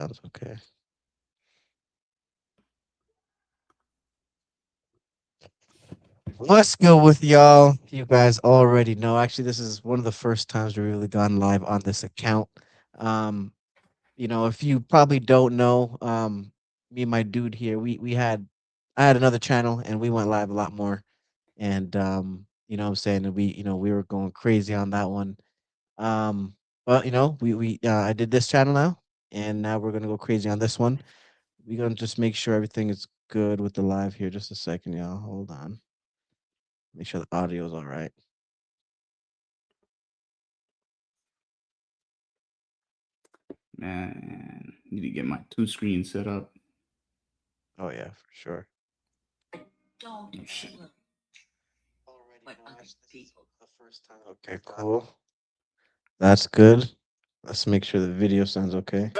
Sounds okay. What's good with y'all? You guys already know. Actually, this is one of the first times we've really gone live on this account. Um, if you probably don't know, me and my dude here, we had I had another channel and we went live a lot more. And what I'm saying, and we were going crazy on that one. But we I did this channel now, and now we're gonna go crazy on this one. We're gonna just make sure everything is good with the live here. Just a second, y'all. Hold on. Make sure the audio is all right. Man, need to get my two screens set up. Oh yeah, for sure. Oh, shit. Already know. Actually, this is the first time. Okay, cool. That's good. Let's make sure the video sounds okay.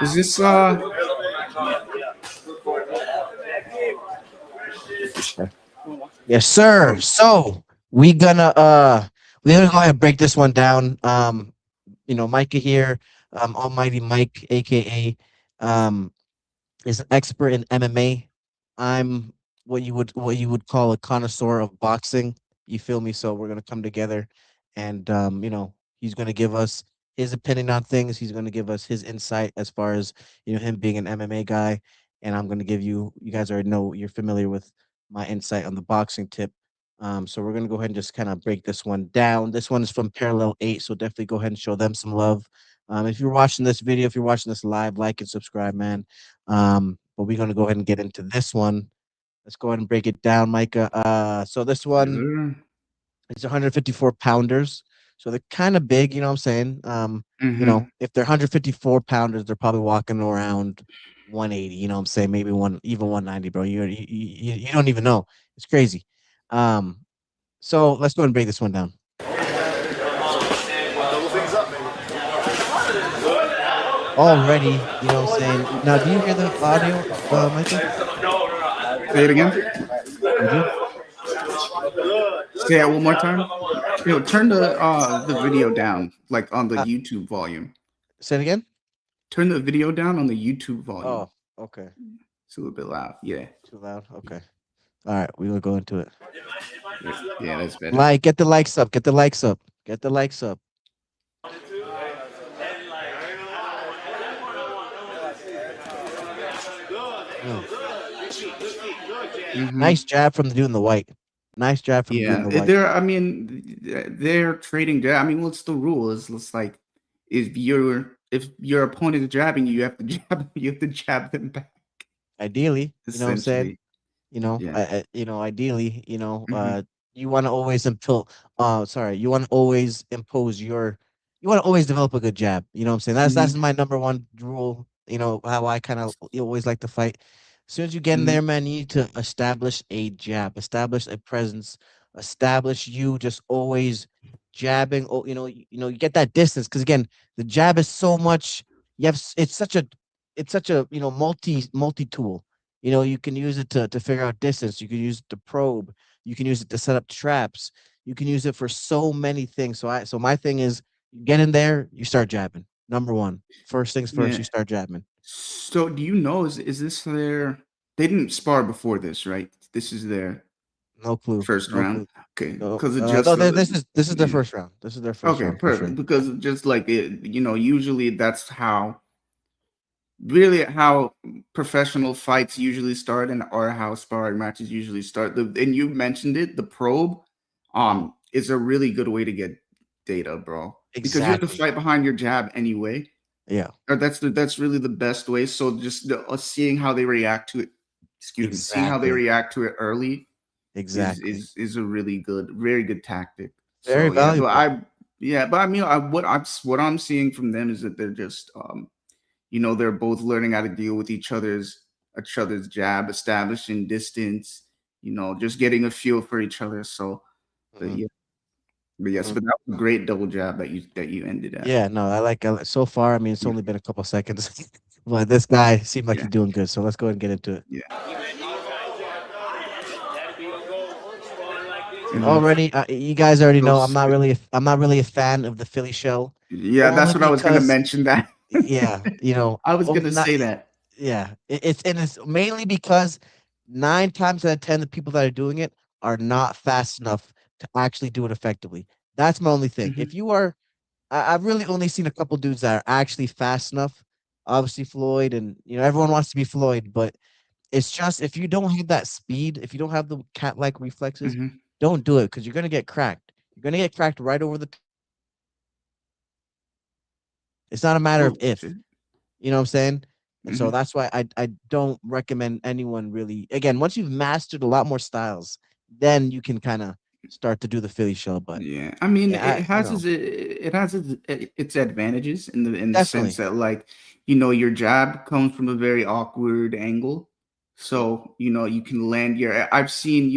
Is this Okay. Yes, sir. So we're gonna go ahead and break this one down. Micah here, Almighty Mike, aka um is an expert in MMA. I'm what you would call a connoisseur of boxing. You feel me? So we're gonna come together, and he's gonna give us his opinion on things. He's gonna give us his insight as far as him being an MMA guy, and I'm gonna give you. You guys already know you're familiar with my insight on the boxing tip. So we're gonna go ahead and just kind of break this one down. This one is from Parallel 8, so definitely go ahead and show them some love. If you're watching this video, if you're watching this live, like and subscribe, man. But we're gonna go ahead and get into this one. Let's go ahead and break it down, Micah. So this yes, one sir. is 154 pounders. So they're kind of big, you know what I'm saying? Mm-hmm. If they're 154 pounders, they're probably walking around 180, you know what I'm saying? Maybe even 190, bro. You don't even know. It's crazy. Um, so let's go ahead and break this one down. Already, you know what I'm saying? Now, do you hear the audio, Micah? Say it again. You do? Say it one more time. Turn the video down, like on the Uh, YouTube volume. Say it again? Turn the video down on the YouTube volume. Oh, okay. It's a little bit loud. Yeah. Too loud? Okay. All right, we will go into it. Yeah, that's better. Get the likes up. Get the likes up. Get the likes up. Mm. Mm-hmm. Nice jab from the dude in the white. Nice jab from the dude in Yeah, the white. they're. I mean, they're trading jab. I mean, what's the rule? It's like if your opponent is jabbing you, you have to jab. You have to jab them back. Ideally, you know what I'm saying? Essentially. Yeah. Ideally, Mm-hmm. you want to always you want to always you want to always develop a good jab. You know what I'm saying? That's Mm-hmm. my number one rule. You know how I kind of always like to fight. As soon as you get in Mm-hmm. there, man, you need to establish a jab, establish a presence, establish you just always jabbing. Oh, you get that distance because again, the jab is so much. It's such a multi tool. You can use it to figure out distance. You can use it to probe. You can use it to set up traps. You can use it for so many things. So my thing is, you get in there, you start jabbing. Number one, first things first, Yeah. you start jabbing. So, do you know is this their? They didn't spar before this, right? This is their No clue. first No round. clue. Okay, No. because it just No. This is their yeah. first round. This is their first Okay, round for perfect. sure. Because just like usually that's how really how professional fights usually start and or how sparring matches usually start. And you mentioned it, the probe is a really good way to get data, bro. Because you have to Exactly. fight behind your jab anyway. Yeah. Or that's really the best way. So just seeing how they react to it, excuse me, seeing how they Exactly. react to it early is Exactly. is a really good, very good tactic. Very So yeah, but valuable. I mean, what I'm seeing from them is that they're just they're both learning how to deal with each other's jab, establishing distance, just getting a feel for each other. So, but Hmm. yeah, but yes, Hmm. but that was a great double jab that you ended at. Yeah. No, so far. I mean, it's Yeah, only been a couple seconds, but this guy seemed like yeah, he's doing good. So let's go ahead and get into it. yeah. Mhm. already, you guys already know Those, I'm not really a fan of the Philly shell, yeah, that's only what I was gonna because mention. That yeah, I was only gonna not say that. yeah, it's mainly because 9 times out of 10 the people that are doing it are not fast enough to actually do it effectively. That's my only thing. Hmm. If you are, I've really only seen a couple dudes that are actually fast enough. Obviously Floyd, and everyone wants to be Floyd, but it's just if you don't have that speed, if you don't have the cat-like reflexes, Hmm. don't do it because you're gonna get cracked. You're gonna get cracked right over the top. It's not a matter of Oh shit. if. You know what I'm saying? And so Hmm. that's why I don't recommend anyone really. Again, once you've mastered a lot more styles, then you can kind of start to do the Philly show. But Yeah, I mean, yeah, it has its advantages in the sense definitely. that, like, your jab comes from a very awkward angle, Yep. so you can land your. I've seen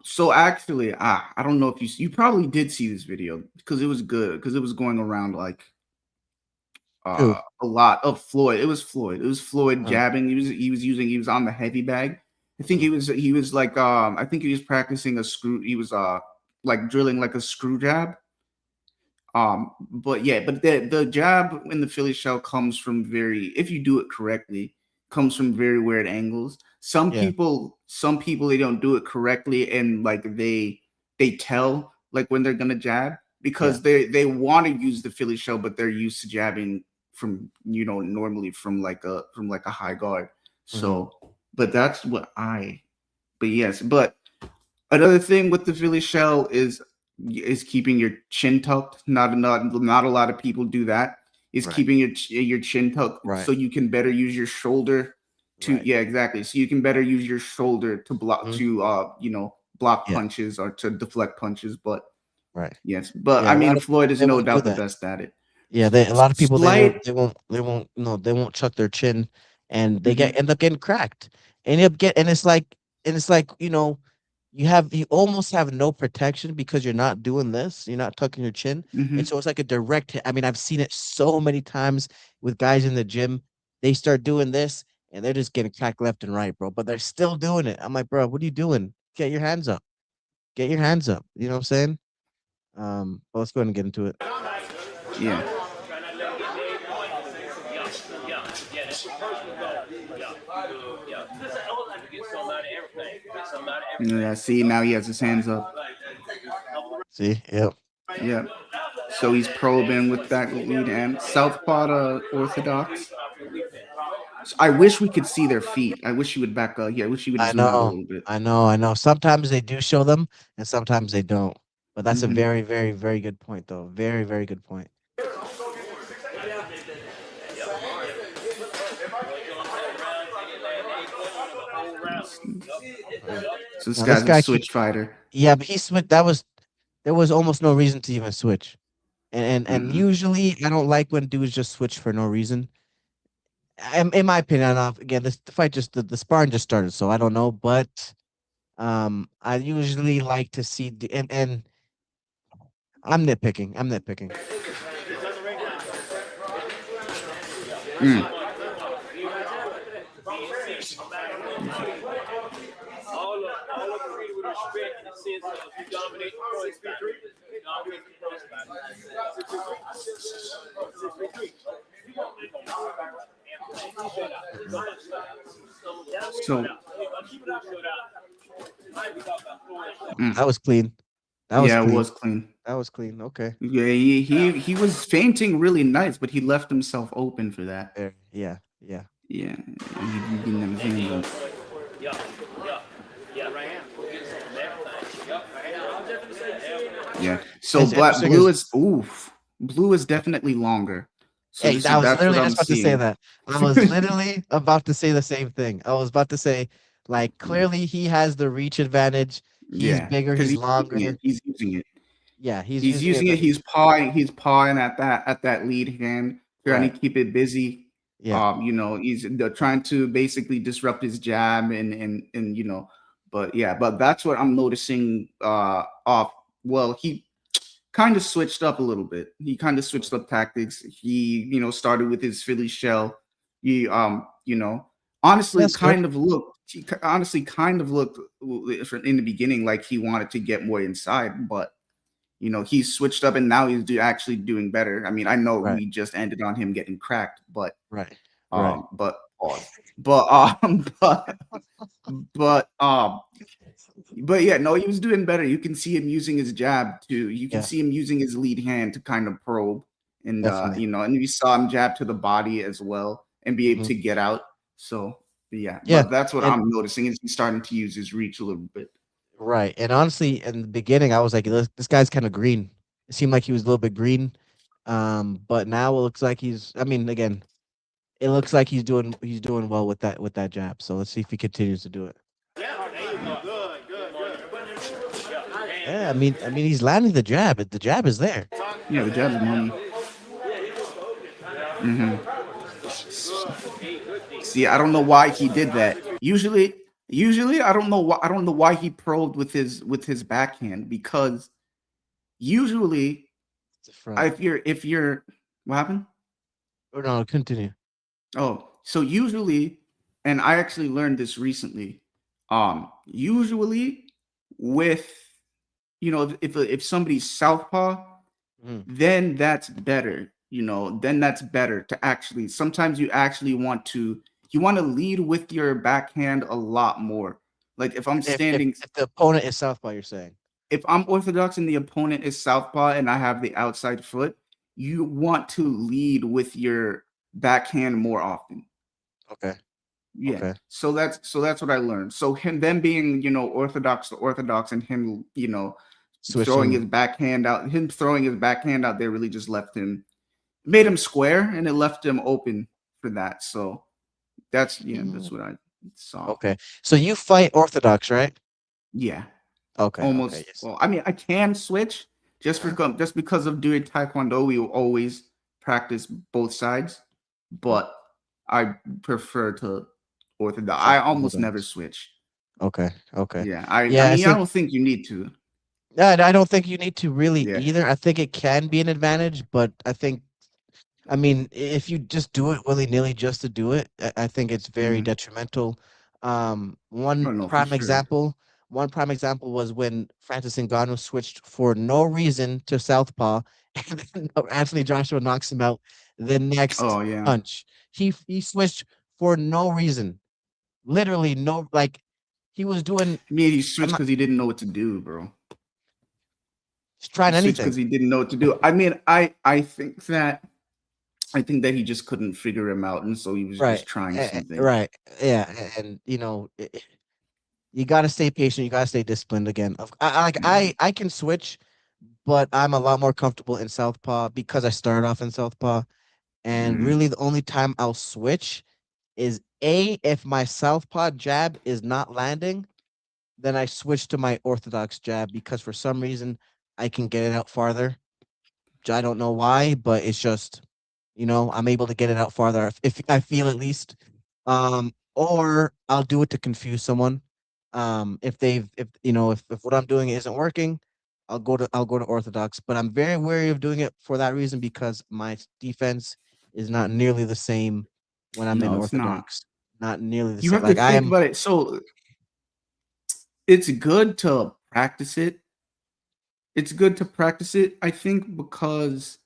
so actually, I don't know if you probably did see this video because it was good because it was going around like True. a lot of Floyd. It was Floyd. It was Floyd Uh, jabbing. He was on the heavy bag. I think mm, he was like I think he was practicing a screw. He was like drilling like a screw jab. But yeah, but the jab in the Philly shell comes from very, if you do it correctly, comes from very weird angles. yeah. Some people they don't do it correctly, and like they tell like when they're gonna jab Yeah. because they want to use the Philly shell, but they're used to jabbing from normally from like a high guard. Hmm. So, but that's what I. But yes, but another thing with the Philly shell is keeping your chin tucked. Not a lot of people do that. Is Right. keeping your chin tucked Right. so you can better use your shoulder to, Right. yeah, exactly. So you can better use your shoulder to block Hmm. to block Yeah. punches or to deflect punches. But Right. yes, but I Yeah. A mean lot of Floyd people is they no won't do doubt the that. best at it. Yeah, a lot of people Slight. they won't no they won't chuck their chin, and they Mhm, end up getting cracked, and you get and it's like you almost have no protection because you're not tucking your chin, and mhm. so it's like a direct hit. I mean, I've seen it so many times with guys in the gym. They start doing this and they're just getting cracked left and right, bro. But they're still doing it. I'm like, bro, what are you doing? Get your hands up. Get your hands up. You know what I'm saying? But let's go ahead and get into it. Yeah. Yeah. See, now he has his hands up. See? Yep. Yeah. So he's probing with that lead hand. Southpaw to orthodox. So I wish we could see their feet. I wish you would back up. Yeah, I wish you would I zoom out a know. little bit. I know. Sometimes they do show them and sometimes they don't. But that's a Hmm. very, very, very good point though. Very, very good point. Uh, So this Now this guy's a guy switch fighter. yeah, but he switched. There was almost no reason to even switch. And Hmm. usually I don't like when dudes just switch for no reason. In my opinion, again, the fight the sparring just started, so I don't know, but I usually like to see and I'm nitpicking. I'm nitpicking. Mm. Mm-mm. So, mm. That was clean. That was Yeah, it clean. was clean. That was clean. Okay. Yeah, he was fainting really nice, but he left himself open for that. There. Yeah. Yeah. Yeah, he getting them hands up. Yeah. So It's black interesting blue is is oof. Blue is definitely longer. So hey, this I is was that's what literally I'm just about to say seeing. that. I was literally about to say the same thing. I was about to say, like, clearly he has the reach advantage. He's Yeah, bigger, because he's he's using it. longer. He's using it. Yeah, he's He's using it. using it. He's pawing at that lead hand, trying Right. to keep it busy. Yeah. He's trying to basically disrupt his jab and but yeah, but that's what I'm noticing. Off. Well, he kind of switched up a little bit. He kind of switched up tactics. He started with his Philly shell. He honestly That's good. kind of looked. honestly kind of looked in the beginning like he wanted to get more inside, but he's switched up and now he's actually doing better. I mean, I know Right. we just ended on him getting cracked, but Right. Right. pause. But but um but yeah, no, he was doing better. You can see him using his jab to you can Yeah. see him using his lead hand to kind of probe, and Definitely. and we saw him jab to the body as well and be able Hmm. to get out. So yeah, Yeah. but that's what And I'm noticing is he's starting to use his reach a little bit. right. And honestly, in the beginning, I was like, this guy's kind of green. It seemed like he was a little bit green. But now it looks like he's. I mean, again, it looks like he's doing well with that jab. So let's see if he continues to do it. Yeah. I mean, he's landing the jab. The jab is there. Yeah, the jab's money. Hmm. See, I don't know why he did that. Usually, I don't know why he probed with his backhand because usually, It's a front. if you're what happened? Or no, continue. Oh, so usually, and I actually learned this recently. Usually, with if somebody's southpaw, Mhm. then that's better. Then that's better to actually. Sometimes you want to lead with your backhand a lot more. Like if I'm If if standing, if the opponent is southpaw, you're saying. if I'm orthodox and the opponent is southpaw and I have the outside foot, you want to lead with your backhand more often. Okay. Yeah. Okay. So that's what I learned. So him them being, orthodox to orthodox and him, Switching. him throwing his backhand out there really just left him made him square and it left him open for that. So that's Mm. what I saw. Okay. So you fight orthodox, right? Yeah. Okay. Okay. Almost Yes. well, I mean I can switch just because of doing taekwondo, we will always practice both sides, Mhm. but I prefer to orthodox. Oh, I almost never orthodox. switch. Okay. Okay. Yeah, I Yeah. I mean, I think. don't think you need to. I don't think you need to really Yeah. either. I think it can be an advantage, but I mean, if you just do it willy nilly just to do it, I think it's very Mhm. detrimental. Oh no, for sure. One prime example was when Francis Ngannou switched for no reason to southpaw, and then Anthony Joshua knocks him out the next Oh yeah. punch. He switched for no reason, literally no, like he was doing. I mean, he I'm switched not because he didn't know what to do, bro. He trying switched because anything. he didn't know what to do. I mean, I think that he just couldn't figure him out, and so he was Right, just trying something. right, yeah, and you gotta stay patient. You gotta stay disciplined. Again, like Yeah. I can switch, but I'm a lot more comfortable in southpaw because I started off in southpaw. And Mhm. really, the only time I'll switch is a if my southpaw jab is not landing, then I switch to my orthodox jab because for some reason I can get it out farther. I don't know why, but it's just, I'm able to get it out farther if I feel at least. Or I'll do it to confuse someone. If what I'm doing isn't working, I'll go to orthodox. But I'm very wary of doing it for that reason because my defense is not nearly the same when I'm in No, it's not. orthodox. Not nearly the You same. have to Like I think am. about it. So it's good to practice it. It's good to practice it, I think, because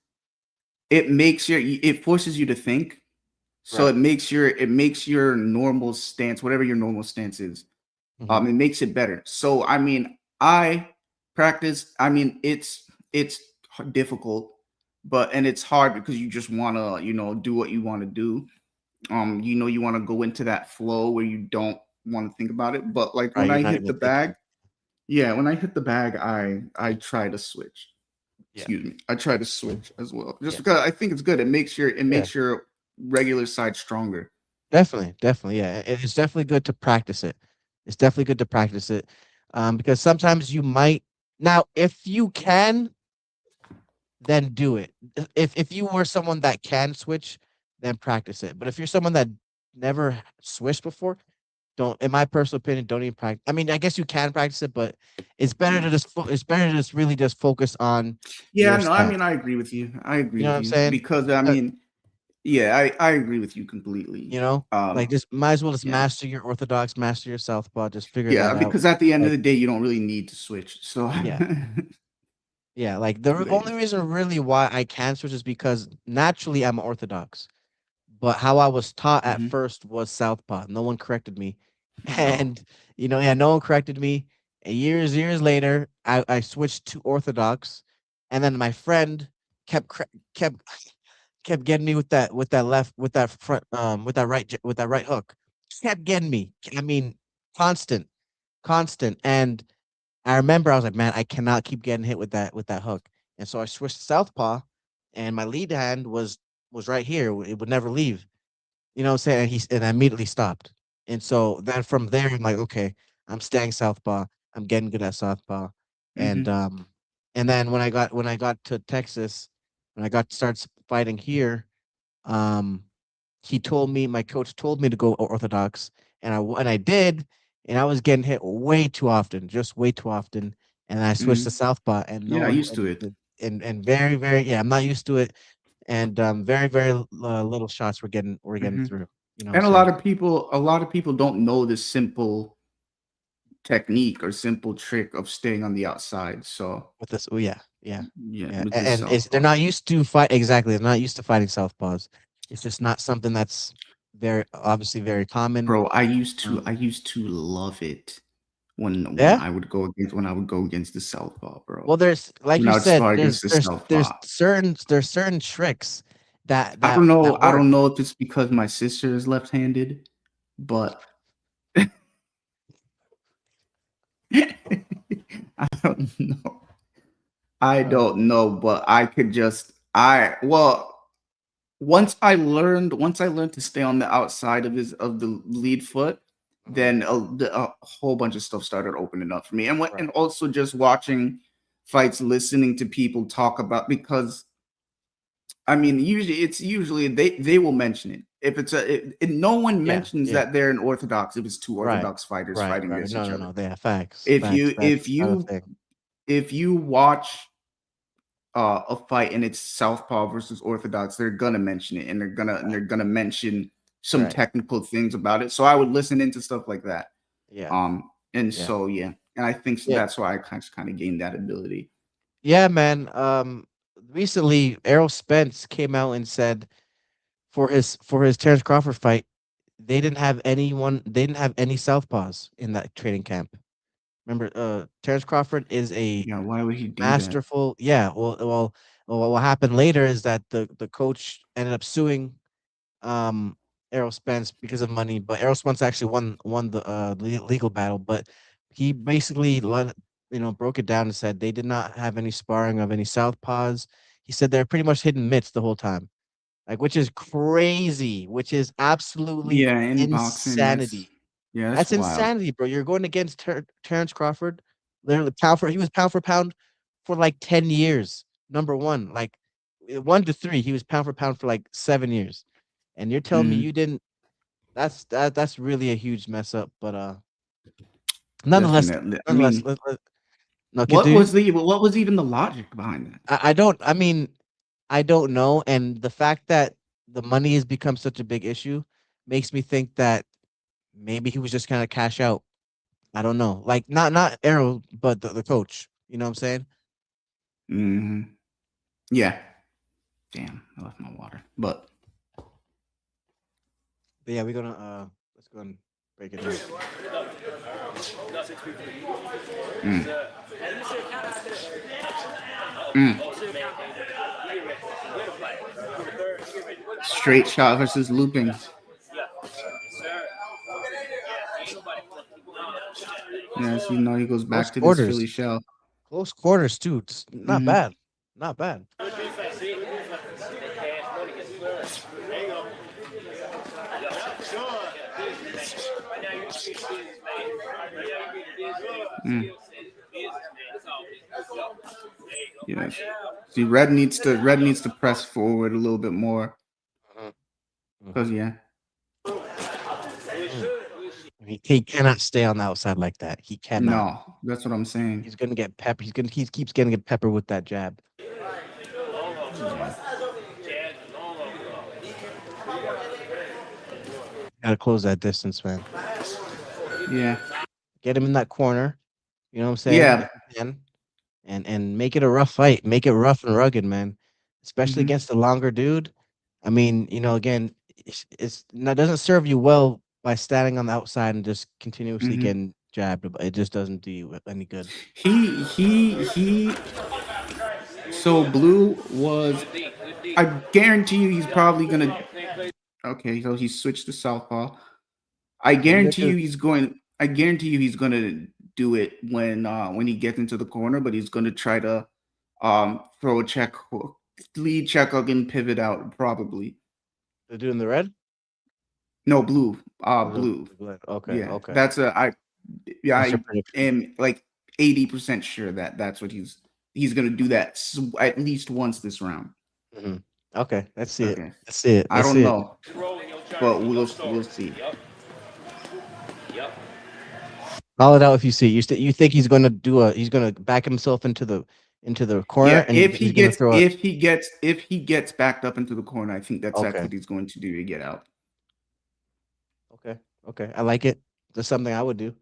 it forces you to think. So Right. it makes your normal stance, whatever your normal stance is, Hmm. it makes it better. So I mean, I practice. I mean, it's difficult, and it's hard because you just want to do what you want to do. You want to go into that flow where you don't want to think about it. But like Right. when You're I not hit even the bag, thinking. yeah, when I hit the bag, I try to switch. Yeah. Excuse me, I try to switch as well, just Yeah. because I think it's good. It Yeah. makes your regular side stronger. Definitely, definitely, yeah. It's definitely good to practice it. It's definitely good to practice it, because sometimes you might. Now, if you can, then do it. If you were someone that can switch, then practice it. But if you're someone that never switched before, don't. In my personal opinion, don't even practice. I mean, I guess you can practice it, but Yeah. it's better to just really just focus on Yeah, your no, I mean, stance. I agree with you. I You agree know what with I'm you saying? because I Because mean, Yeah, I agree with you completely. You know, like just might as well just Yeah. master your orthodox, master your southpaw, just figure Yeah, that out. because at the end of Like, the day, you don't really need to switch. So yeah, yeah. Like the but yeah. only reason really why I can switch is because naturally I'm orthodox, but how I was taught at Mhm. first was southpaw. No one corrected me, Oh. and yeah, no one corrected me. And years later, I switched to orthodox, and then my friend kept kept kept getting me with that left with that front with that with that right hook. Kept getting me. I mean, constant, constant. And I remember I was like, man, I cannot keep getting hit with that hook. And so I switched to southpaw, and my lead hand was right here. It would never leave. You know what I'm saying? And I immediately stopped. And so then from there, I'm like, okay, I'm staying southpaw. I'm getting good at southpaw. And Mhm. and then when I got to Texas, when I got to start fighting here, um, he told me my coach told me to go orthodox, and I did, and I was getting hit way too often, just way too often, and I switched to Mhm. southpaw, and no Yeah, I one used to it. and very yeah, I'm not used to it, and very little shots were getting Mhm. through. You know what I'm And saying? a lot of people don't know this simple technique or simple trick of staying on the outside. So With this, oh yeah, yeah, yeah, yeah, with this and it's they're southpaw. not used to fight exactly. They're not used to fighting southpaws. It's just not something that's very obviously very common. Bro, I Um, used to love it yeah. when I would go against the southpaw, bro. Well, there's like When you I would said, spar against the southpaw. there's certain tricks that I work. don't know if it's because my sister is left-handed, but I don't know. I Uh, don't know, but I could just I well, once I learned to stay on the outside of his of the lead foot, mhm, then a whole bunch of stuff started opening up for me. And right. also just watching fights, listening to people talk about because I mean, usually they will mention it. If it's no one Yeah, mentions yeah. that they're an orthodox if it's two Right. orthodox fighters Right, fighting right. against No, each no, other. no. Yeah, facts, If facts, you facts. Not a thing. if you watch a fight and it's southpaw versus orthodox, they're gonna mention it and Right, they're gonna mention some right. technical things about it. So I would listen into stuff like that. Yeah, And yeah, so yeah, and I think yeah, that's why I kind of gained that ability. yeah, man. Recently, Errol Spence came out and said for his Terrence Crawford fight, they didn't have any southpaws in that training camp. Remember, Terrence Crawford is a Yeah, why would he do that? masterful. Yeah, well, what happened later is that the coach ended up suing um Errol Spence because of money, but Errol Spence actually won the legal battle, but he basically broke it down and said they did not have any sparring of any southpaws. He said they're pretty much hidden mitts the whole time. Like which is crazy, which is absolutely Yeah, in boxing, insanity. that's That's wild. insanity, bro. You're going against Terrence Crawford. Literally he was pound for pound for like 10 years. Number one, like 1 to 3, he was pound for pound for like 7 years. And you're telling me Mhm, you didn't that's really a huge mess up. But nonetheless, definitely. I nonetheless, mean, no, continue. what was even the logic behind that? I don't I mean, I don't know. And the fact that the money has become such a big issue makes me think that maybe he was just kind of cash out. I don't know. Like not Arrow, but the coach. You know what I'm saying? Mhm. Yeah. Damn, I left my water. But But yeah, we're gonna let's go and break it down. mm, mm. Straight shot versus looping. Yes, you know he goes Close back to this quarters. Philly shell. Close quarters too. It's not Hmm. bad. Not bad. Mm. Yes. See, red needs to press forward a little bit more. Mhm, Cause mhm, yeah, mm. He cannot stay on the outside like that. He cannot. no, that's what I'm saying. He's gonna get pepper. He keeps getting get pepper with that jab. Yeah. Gotta close that distance, man. Yeah. Get him in that corner. You know what I'm saying? Yeah. If you can, and make it a rough fight. Make it rough and rugged, man. Especially Hmm. against the longer dude. I mean, again, it's that doesn't serve you well by standing on the outside and just continuously Hmm. getting jabbed. It just doesn't do you any good. He. So Blue was. I guarantee you, he's probably gonna. Okay, so he switched to southpaw. I What are you gonna guarantee do? you, he's going. I guarantee you, he's gonna do it when he gets into the corner, but he's gonna try to throw a check hook, lead check hook, and pivot out probably. They're doing the red. No, blue. Or Blue. the red? Okay, Yeah, okay. that's a. I yeah, That's your I prediction. am like 80% sure that that's what he's gonna do that at least once this round. Hmm. Okay, let's see it. Okay, Let's see it. I Let's don't see it. know, but we'll see. Call it out if you see. You think he's gonna do a? He's gonna back himself into the corner, Yeah, and he's gonna throw it. if he gets backed up into the corner, I think that's Okay, what he's going to do to get out. okay, okay. I like it. That's something I would do.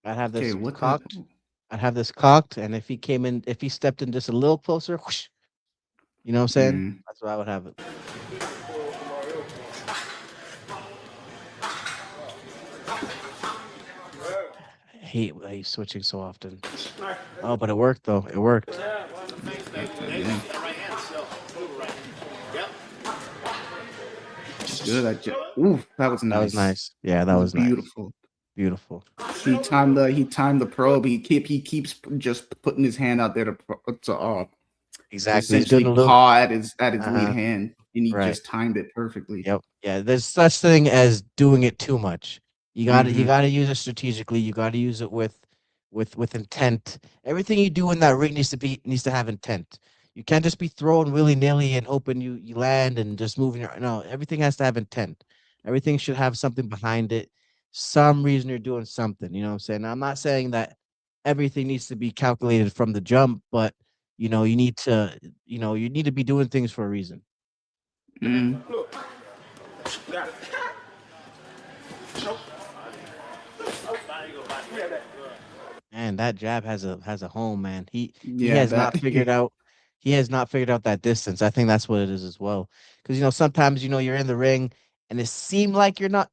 I'd have Okay, this what the? cocked. I'd have this cocked, and if he stepped in just a little closer, whoosh, you know what I'm saying? Mm, That's where I would have it. I hate why he's switching so often. Oh, but it worked though. It worked. yeah, good. Ooh, that was That was nice. nice. Yeah, It that was was nice. beautiful. Beautiful. He timed the probe. He keeps just putting his hand out there to Exactly. He's doing essentially a little. paw at his lead Uh-huh. hand, and he Right. just timed it perfectly. Yep. Yeah. There's such thing as doing it too much. You Hmm. gotta use it strategically. You gotta use it with intent. Everything you do in that ring needs to have intent. You can't just be throwing willy nilly and hoping you land and just moving your no. Everything has to have intent. Everything should have something behind it. Some reason you're doing something. You know what I'm saying? Now, I'm not saying that everything needs to be calculated from the jump, but you need to you need to be doing things for a reason. Mm, Man, that jab has a home, man. He yeah, has that. not figured out he has not figured out that distance. I think that's what it is as well. Because sometimes you're in the ring and it seemed like you're not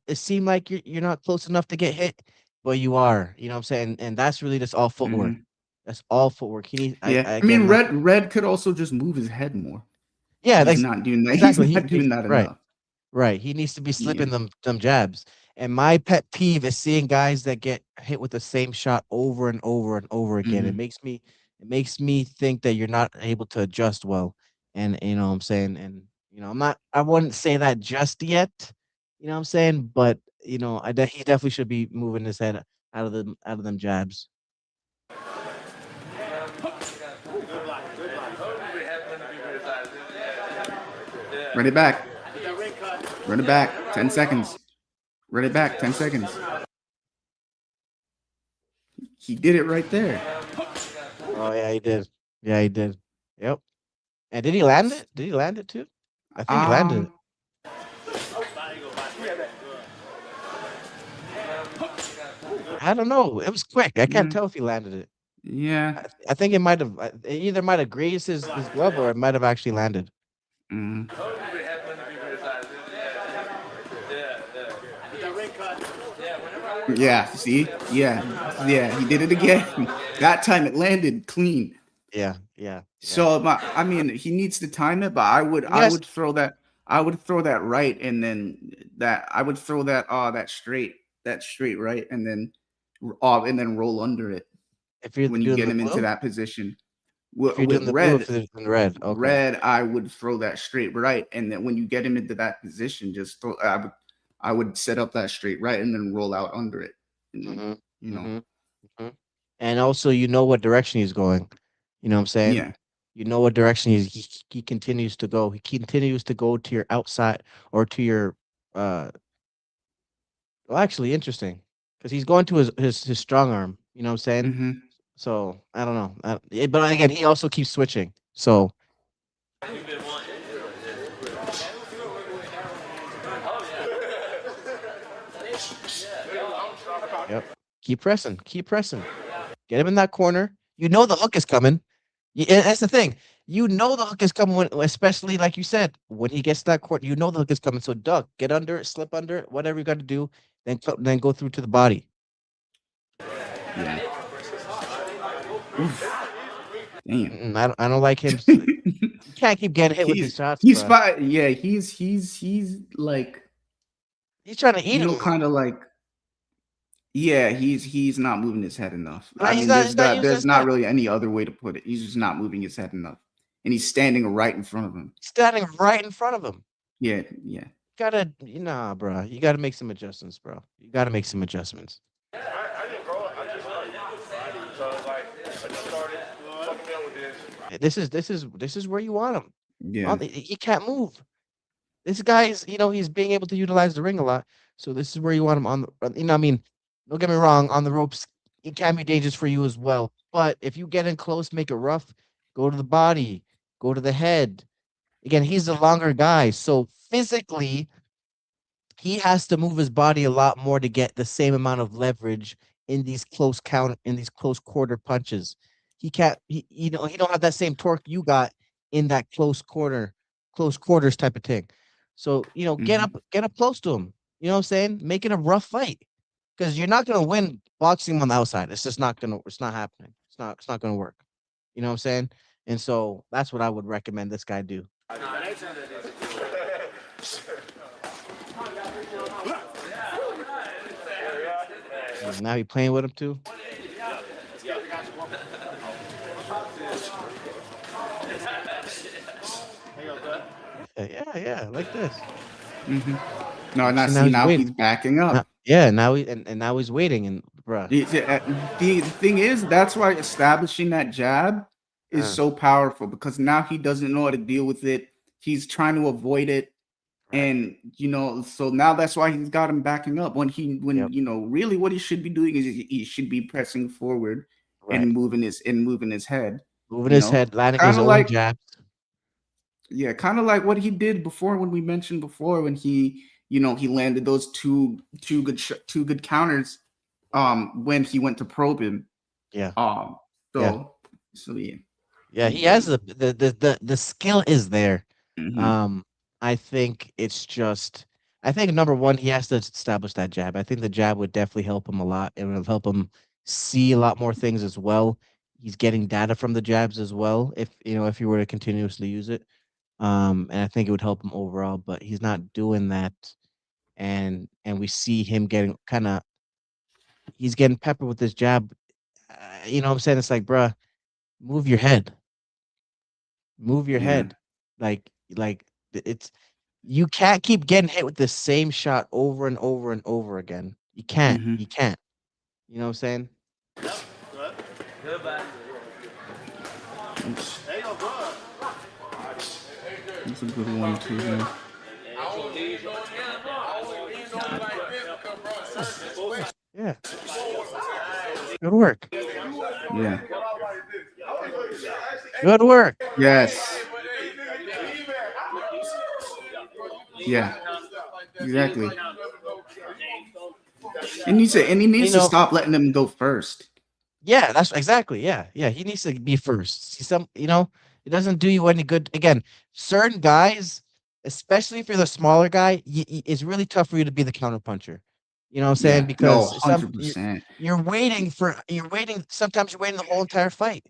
close enough to get hit, but you are. You know what I'm saying? And that's really just all footwork. Mhm. That's all footwork. He needs Yeah, I I mean, again like Red could also just move his head more. yeah, He's that's not doing that. He's exactly. not doing that Right. enough. Right, he needs to be Yeah. slipping them jabs. And my pet peeve is seeing guys that get hit with the same shot over and over and over again. Hmm. It makes me think that you're not able to adjust well. And you know what I'm saying? And I wouldn't say that just yet. You know what I'm saying? But he definitely should be moving his head out of them jabs. Run it back. Run it back. 10 seconds. Run it back. 10 seconds. He did it right there. Oh yeah, he did. Yeah, he did. Yep. And did he land it? Did he land it too? I think he landed it. Um. I don't know. It was quick. I can't mm, tell if he landed it. Yeah. I think it might have it either might have grazed his glove or it might have actually landed. Mm. Yeah. See. Yeah. Yeah. He did it again. That time it landed clean. Yeah, yeah, yeah. So I mean, he needs to time it, but He has I would throw that right, and then that I would throw that straight right, and then roll under it if you're when you doing get the him into blue, that position. if you're With doing the blue, if you're doing the red. Okay. red, I would throw that straight right, and then when you get him into that position, I would set up that straight right, and then roll out under it, and then Mhm. you know, Mhm. Mhm. And also you know what direction he's going. You know what I'm saying? yeah. You know what direction he continues to go. He continues to go to your outside or to your uh Well, actually, interesting because he's going to his strong arm. You know what I'm saying? Mm-hmm. So I don't know. But again, he also keeps switching. So yep, keep pressing, keep pressing. Get him in that corner. You know the hook is coming. And that's the thing. You know the hook is coming, when, especially like you said, when he gets to that court. You know the hook is coming. So duck, get under it, slip under it, whatever you got to do. Then go through to the body. Yeah. Oof. Damn. I don't like him. You can't keep getting hit with his shots, He's bro. fine. Yeah, he's like, He's trying to eat you him. know, kind of like, yeah, he's not moving his head enough. I He's mean, not. He's not using there's his not head. really any other way to put it. He's just not moving his head enough, and he's standing right in front of him. He's standing right in front of him. Yeah, yeah. Gotta, nah, bro. You gotta make some adjustments, bro. You gotta make some adjustments. This is where you want him. Yeah. He can't move. This guy's, he's being able to utilize the ring a lot. So this is where you want him on the, I mean, don't get me wrong, on the ropes, it can be dangerous for you as well. But if you get in close, make it rough, go to the body, go to the head. Again, he's the longer guy. So physically, he has to move his body a lot more to get the same amount of leverage in these close quarter punches. He can't he don't have that same torque you got in that close quarters type of thing. So, Hmm. get up close to him. You know what I'm saying? Make it a rough fight. Because you're not gonna win boxing him on the outside. It's not happening. It's not gonna work. You know what I'm saying? And so that's what I would recommend this guy do. Now he playing with him too. Yeah, like this. Hmm. No, See, not now see he's now waiting. he's backing up. Yeah, and now he's waiting, and bruh. The thing is, that's why establishing that jab is Uh, so powerful, because now he doesn't know how to deal with it. He's trying to avoid it. right. And so now that's why he's got him backing up, when Yep. really what he should be doing is he should be pressing forward Right. and moving his head, Moving his head, landing his kind of own like, jabs. yeah, kind of like what he did before, when we mentioned before, when he landed those two good counters, Mhm. when he went to probe him. Yeah. um Yeah. so yeah, Yeah. He has yeah. the skill is there. Hmm. Um, I think it's just. I think number one, he has to establish that jab. I think the jab would definitely help him a lot. It would help him see a lot more things as well. He's getting data from the jabs as well. If he were to continuously use it. And I think it would help him overall, but he's not doing that. And we see him getting he's getting peppered with this jab. You know what I'm saying? It's like, bruh, move your head, move your Yeah. head. Like it's you can't keep getting hit with the same shot over and over and over again. You can't. Hmm. You can't. You know what I'm saying? Oops. That's a good one too here. Yeah. Good work. Yeah. Good work. Yes. Yeah. Exactly. And he You needs to know, stop letting them go first. yeah, that's exactly. Yeah, yeah. He needs to be first. See it doesn't do you any good. Again, certain guys, especially if you're the smaller guy, it's really tough for you to be the counter puncher. You know what I'm saying? Yeah. No, Because 100%. you're waiting. Sometimes you're waiting the whole entire fight.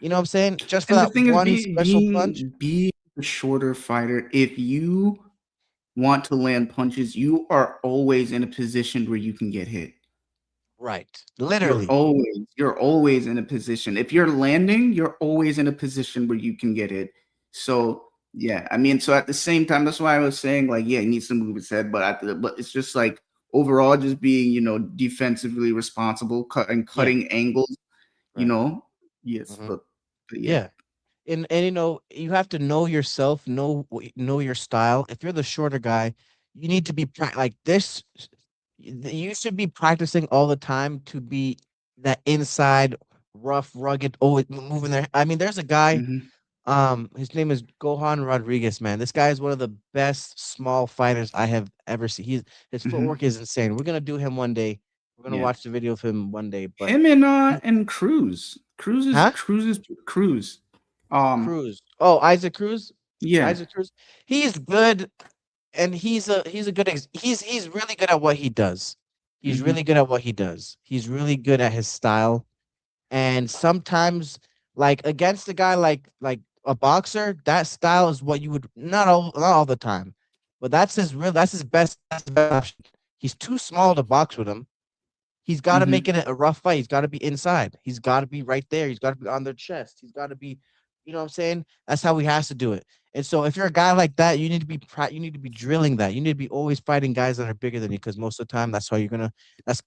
You know what I'm saying? Just for And the that thing is, one special punch. being a shorter fighter, if you want to land punches, you are always in a position where you can get hit. Right. You're Literally. always you're always in a position. If you're landing, you're always in a position where you can get hit. So yeah, I mean, so at the same time, that's why I was saying, like, yeah, he needs to move his head, but it's just like, overall, just being, defensively responsible, Yeah. cutting angles, you Right. know. Yes, Hmm. but yeah. Yeah. And you have to know yourself, know your style. If you're the shorter guy, you need to be like this. You should be practicing all the time to be that inside rough, rugged, always moving there. I mean, there's a guy. Hmm. His name is Gohan Rodriguez. Man, this guy is one of the best small fighters I have ever seen. His Hmm. footwork is insane. We're gonna do him one day. We're gonna Yeah. watch the video of him one day. But Him he- and Cruz. huh? Cruz. Um, Cruz. Oh, Isaac Cruz. yeah. Isaac Cruz. He's good, and he's a good. He's really good at what he does. He's Hmm. really good at what he does. He's really good at his style. And sometimes, like against a guy like a boxer, that style is what you would not all the time, but that's his best option. He's too small to box with him. He's got to make Hmm. it a rough fight. He's got to be inside. He's got to be right there. He's got to be on their chest. He's got to be, you know what I'm saying? That's how he has to do it. And so if you're a guy like that, you need to be drilling that. You need to be always fighting guys that are bigger than you because most of the time that's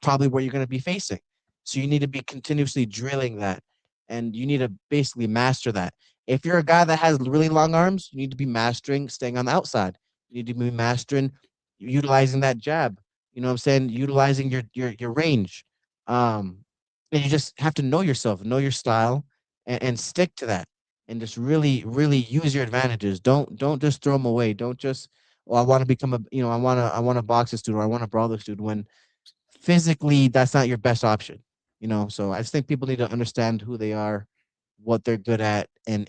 probably where you're gonna be facing. So you need to be continuously drilling that, and you need to basically master that. If you're a guy that has really long arms, you need to be mastering staying on the outside. You need to be mastering utilizing that jab. You know what I'm saying? Utilizing your range. Um, and you just have to know yourself, know your style, and stick to that. And just really use your advantages. Don't just throw them away. Don't just I want to become a I want to box this dude or I want to brawl this dude when physically that's not your best option. So I just think people need to understand who they are, what they're good at, and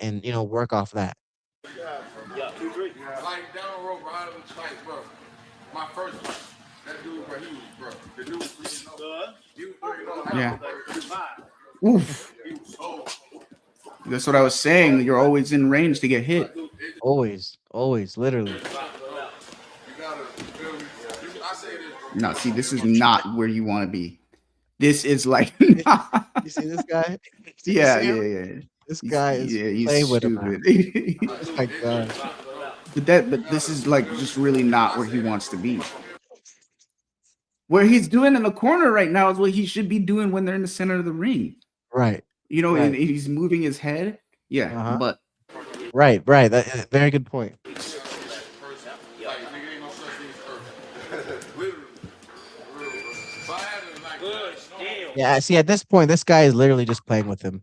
work off that. Yeah, 2-3. Like down the road, bro, I was like, bro, my first fight, that dude, bro, he was, bro, the dude was 3-0. He was 3-0. Yeah. Five. Oof. He was so. That's what I was saying. You're always in range to get hit. Always, literally. You gotta feel me. I say this, bro. No, see, this is not where you want to be. This is like, You see this guy? You yeah, see him? yeah, yeah. This guy is He's playing with him, man. stupid. Oh my god. But this is like just really not where he wants to be. Where he's doing in the corner right now is what he should be doing when they're in the center of the ring. Right, And right. he's moving his head. Yeah, Uh-huh. but Right. Very good point. Like, nigga ain't no such thing as perfect. Literally. If I had it, like, good still. Yeah, see, at this point, this guy is literally just playing with him.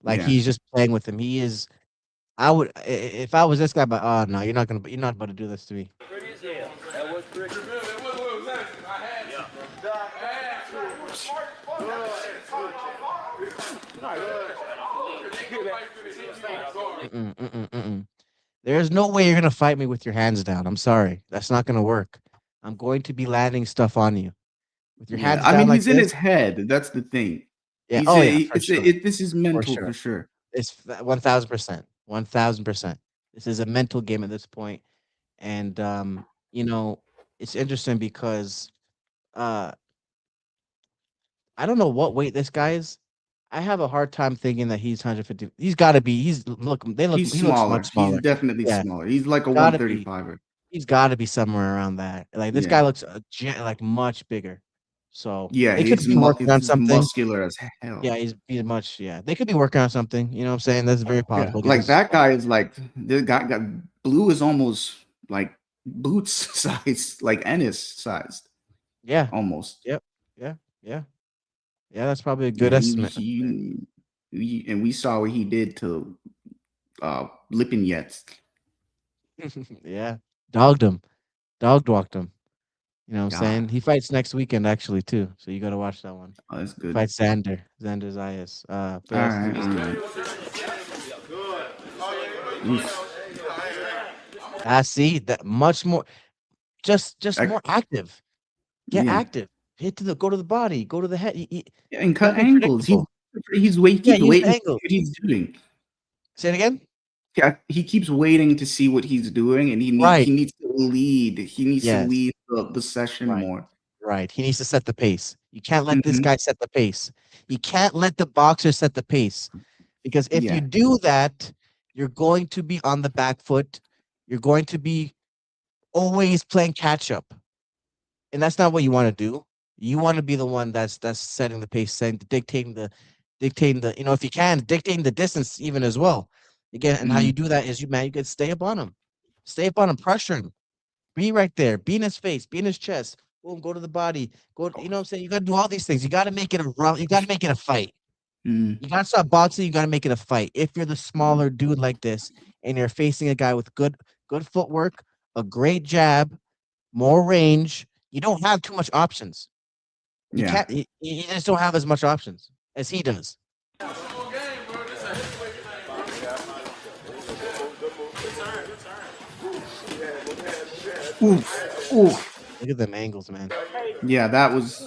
Like yeah, he's just playing with him. He is. I would if I was this guy, but oh no, you're not about to do this to me. Pretty as hell. That was pretty. What was that? I had to, bro. Mm-mm. There's no way you're gonna fight me with your hands down. I'm sorry, that's not gonna work. I'm going to be landing stuff on you with your yeah. hands I down mean, like he's in this. his head. That's the thing. Yeah. Oh yeah, for sure, This is for mental sure. for sure. It's 1,000%, 1,000%. This is a mental game at this point, and you know, it's interesting because uh I don't know what weight this guy is. I have a hard time thinking that he's 150. He's got to be. He's He looks much smaller. He's smaller. definitely Yeah, smaller. He's like a got to be. 135er. He's got to be somewhere around that. Like this guy Yeah. looks like much bigger. So Yeah, they could be working on he's something. muscular as hell. Yeah, he's much. Yeah, they could be working on something. You know what I'm saying? That's very Yeah, possible like because that guy is like the guy got blue is almost like boots size, like Ennis sized yeah, almost. yep, yeah, yeah, yeah. That's probably a Yeah, good estimate. and we saw what he did to Lipinets. Yeah, dogged him, dogged walked him. You know what I'm God, saying? He fights next weekend actually too, so you got to watch that one. oh, that's He good. fights Xander Zayas. But All that's right, all he's right. Oof. see that much more, just I- more active. Get yeah, active. Go to the body, go to the head. and cut Don't be angles. predictable. He Yeah, keeps use the waiting to see angle. what he's doing. Say it again. Yeah, he keeps waiting to see what he's doing, and Right. he needs to lead. He needs to Yes. lead the session Right. more. Right. He needs to set the pace. You can't let this Hmm. guy set the pace. You can't let the boxer set the pace because if you Yeah. do that, you're going to be on the back foot. You're going to be always playing catch up. And that's not what you want to do. You want to be the one that's setting the pace, setting dictating the if you can dictating the distance even as well. Again, and how you Mhm. do that is you can stay up on him, pressure him, be right there, be in his face, be in his chest, boom, go to the body, go. You know what I'm saying? You got to do all these things. You got to make it a rough. You got to make it a fight. Mm, You got to stop boxing. You got to make it a fight. If you're the smaller dude like this, and you're facing a guy with good footwork, a great jab, more range, you don't have too much options. You yeah. can't. You just don't have as much options as he does. Oof. Oof. Look at them angles, man. Yeah, that was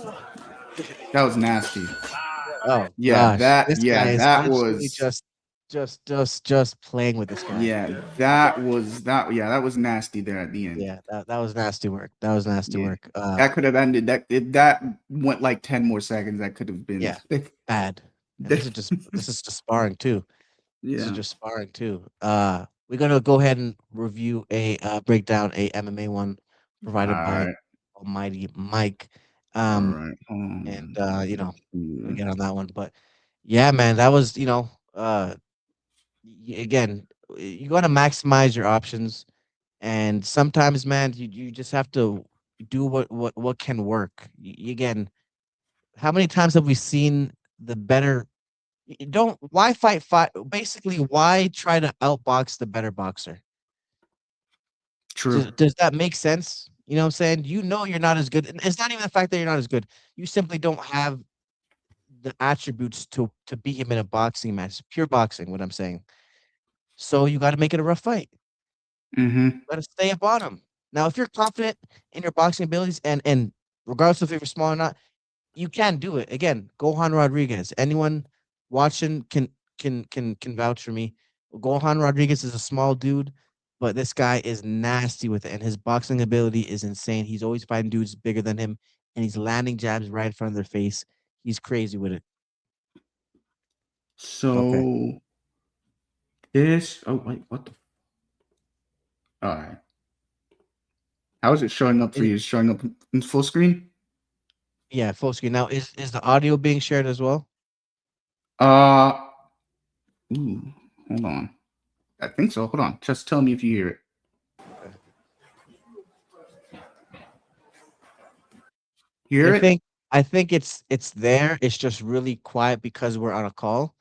nasty. Oh gosh, this guy is That absolutely was just playing with this guy. that was nasty there at the end. Yeah, that was nasty work. That was nasty Yeah. work. That could have ended that if that went like 10 more seconds, that could have been Yeah, bad. And this is just sparring too. This is yeah. just sparring too. We're gonna go ahead and review a breakdown a MMA one All provided by right. Almighty Mike. All Um, right. and we Yeah. get on that one. But yeah, man, that was again, you gotta maximize your options, and sometimes, man, you just have to do what can work. Again, how many times have we seen the better? Don't why fight? Basically, why try to outbox the better boxer? True. Does that make sense? You know what I'm saying? You know you're not as good. And it's not even the fact that you're not as good. You simply don't have the attributes to beat him in a boxing match. Pure boxing, what I'm saying. So you got to make it a rough fight. Mm-hmm. Got to stay up on him. Now, if you're confident in your boxing abilities, and regardless of if you're small or not, you can do it. Again, Gohan Rodriguez. Anyone watching can vouch for me. Gohan Rodriguez is a small dude, but this guy is nasty with it, and his boxing ability is insane. He's always fighting dudes bigger than him, and he's landing jabs right in front of their face. He's crazy with it. Okay. So this oh wait, what the all right. How is it showing up for It- you? Is it showing up in full screen? yeah, full screen. Now, is the audio being shared as well? Uh ooh, hold on. I think so. Hold on. Just tell me if you hear it. Okay. You I hear it? think I think it's there. It's just really quiet because we're on a call.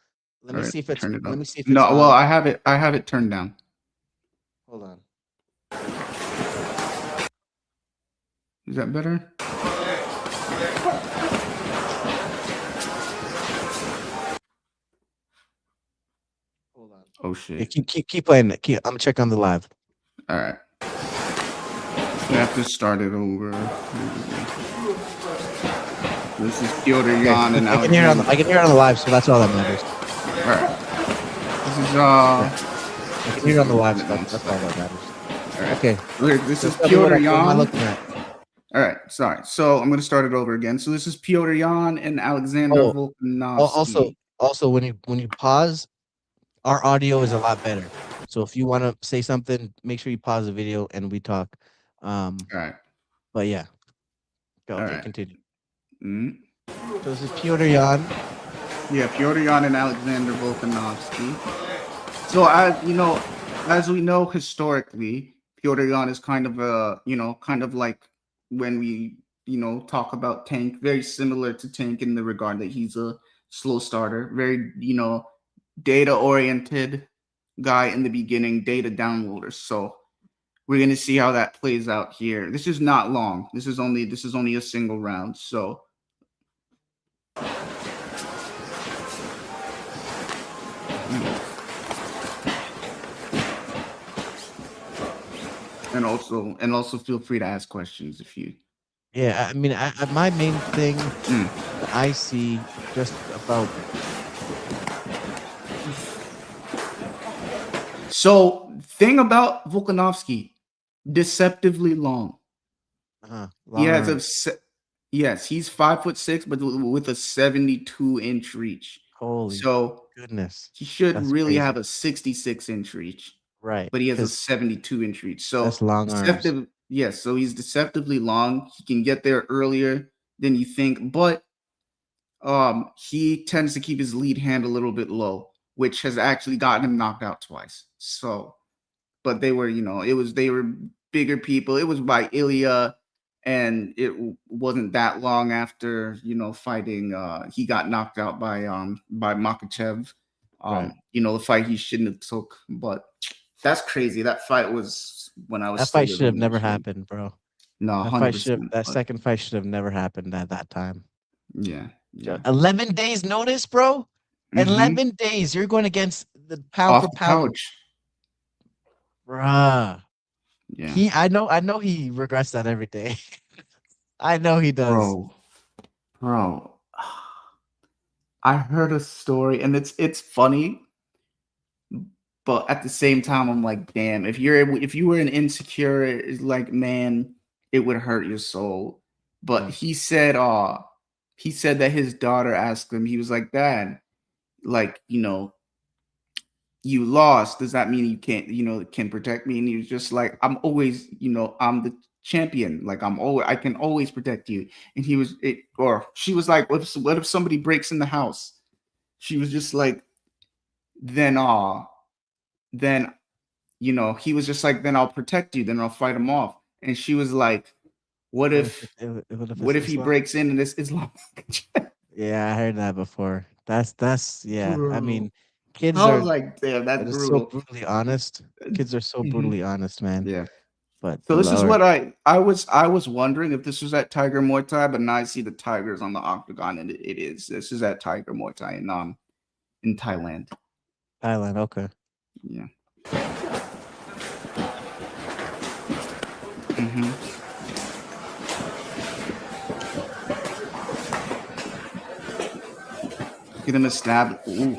Let All me right, see if it's turn it let up. me see if it's No, well, I have it turned down. hold on. Is that better? Hold on. Oh Yeah, shit. keep playing it. I'm gonna check on the live. All right. We have to start it over. This is Piotr Okay, Jan and I can hear it on Alexander. I can hear it on the live, so that's all that matters. All right. This is Yeah, I can this hear is it on the live, so independent one that's all that second. matters. All right. Okay, Okay, this so is tell me Piotr what am I Jan. looking at? All right, sorry. So I'm gonna start it over again. So this is Piotr Jan and Alexander Oh, also Volkanovski. when you pause, our audio is a lot better. So if you want to say something, make sure you pause the video and we talk. Um, All right. but yeah, All okay, right. continue. Mm. So this is Piotr Jan. Yeah, Piotr Jan and Alexander Volkanovski. So as you know, as we know historically, Piotr Jan is kind of a kind of like when we talk about Tank, very similar to Tank in the regard that he's a slow starter, very data oriented guy in the beginning, data downloader. So we're gonna see how that plays out here. This is not long. This is only a single round. So and also feel free to ask questions if you. Yeah, I mean, my main thing Mm. that I see just about So thing about Volkanovski, deceptively long. He long has a arms. yes, he's 5'6", but with a 72-inch reach. Holy So goodness, he should that's really have crazy. a 66-inch reach, Right, but he has a because 72-inch reach. that's So long arms. deceptive, yes. So he's deceptively long. He can get there earlier than you think, but he tends to keep his lead hand a little bit low, which has actually gotten him knocked out twice. So, but they were, they were bigger people. It was by Ilya. and wasn't that long after fighting. He got knocked out by Makachev. Right. The fight he shouldn't have took, but that's crazy. That fight was when I was That still fight should have living in never Detroit. happened, bro. No, That fight 100%. that But second fight should have never happened at that time. yeah, yeah. 11 days notice, bro. hmm 11 days. You're going against the pound for Off the pound, couch. bruh. Yeah, I know he regrets that every day. I know he does. bro, bro. I heard a story, and it's funny, but at the same time, I'm like, damn. If you were an insecure like man, it would hurt your soul. But Mm. he said that his daughter asked him. He was like, Dad, like you lost. Does that mean you can't can protect me? And he was just like, I'm always I'm the champion. Like I can always protect you. And or she was like, what if somebody breaks in the house? She was just like, then then he was just like, then I'll protect you, then I'll fight him off. And she was like, what What if if it's he Islam? breaks in and it's Islam? Yeah, I heard that before. That's yeah. I Bro, mean, kids I was are like, damn, that's just so brutal. brutally honest. Kids are so Mhm. brutally honest, man. Yeah. But So this is Lord, what I was wondering if this was at Tiger Muay Thai, but now I see the tigers on the octagon, and it is. This is at Tiger Muay Thai in Thailand. Thailand. Okay. Yeah. hmm Get him established. Ooh,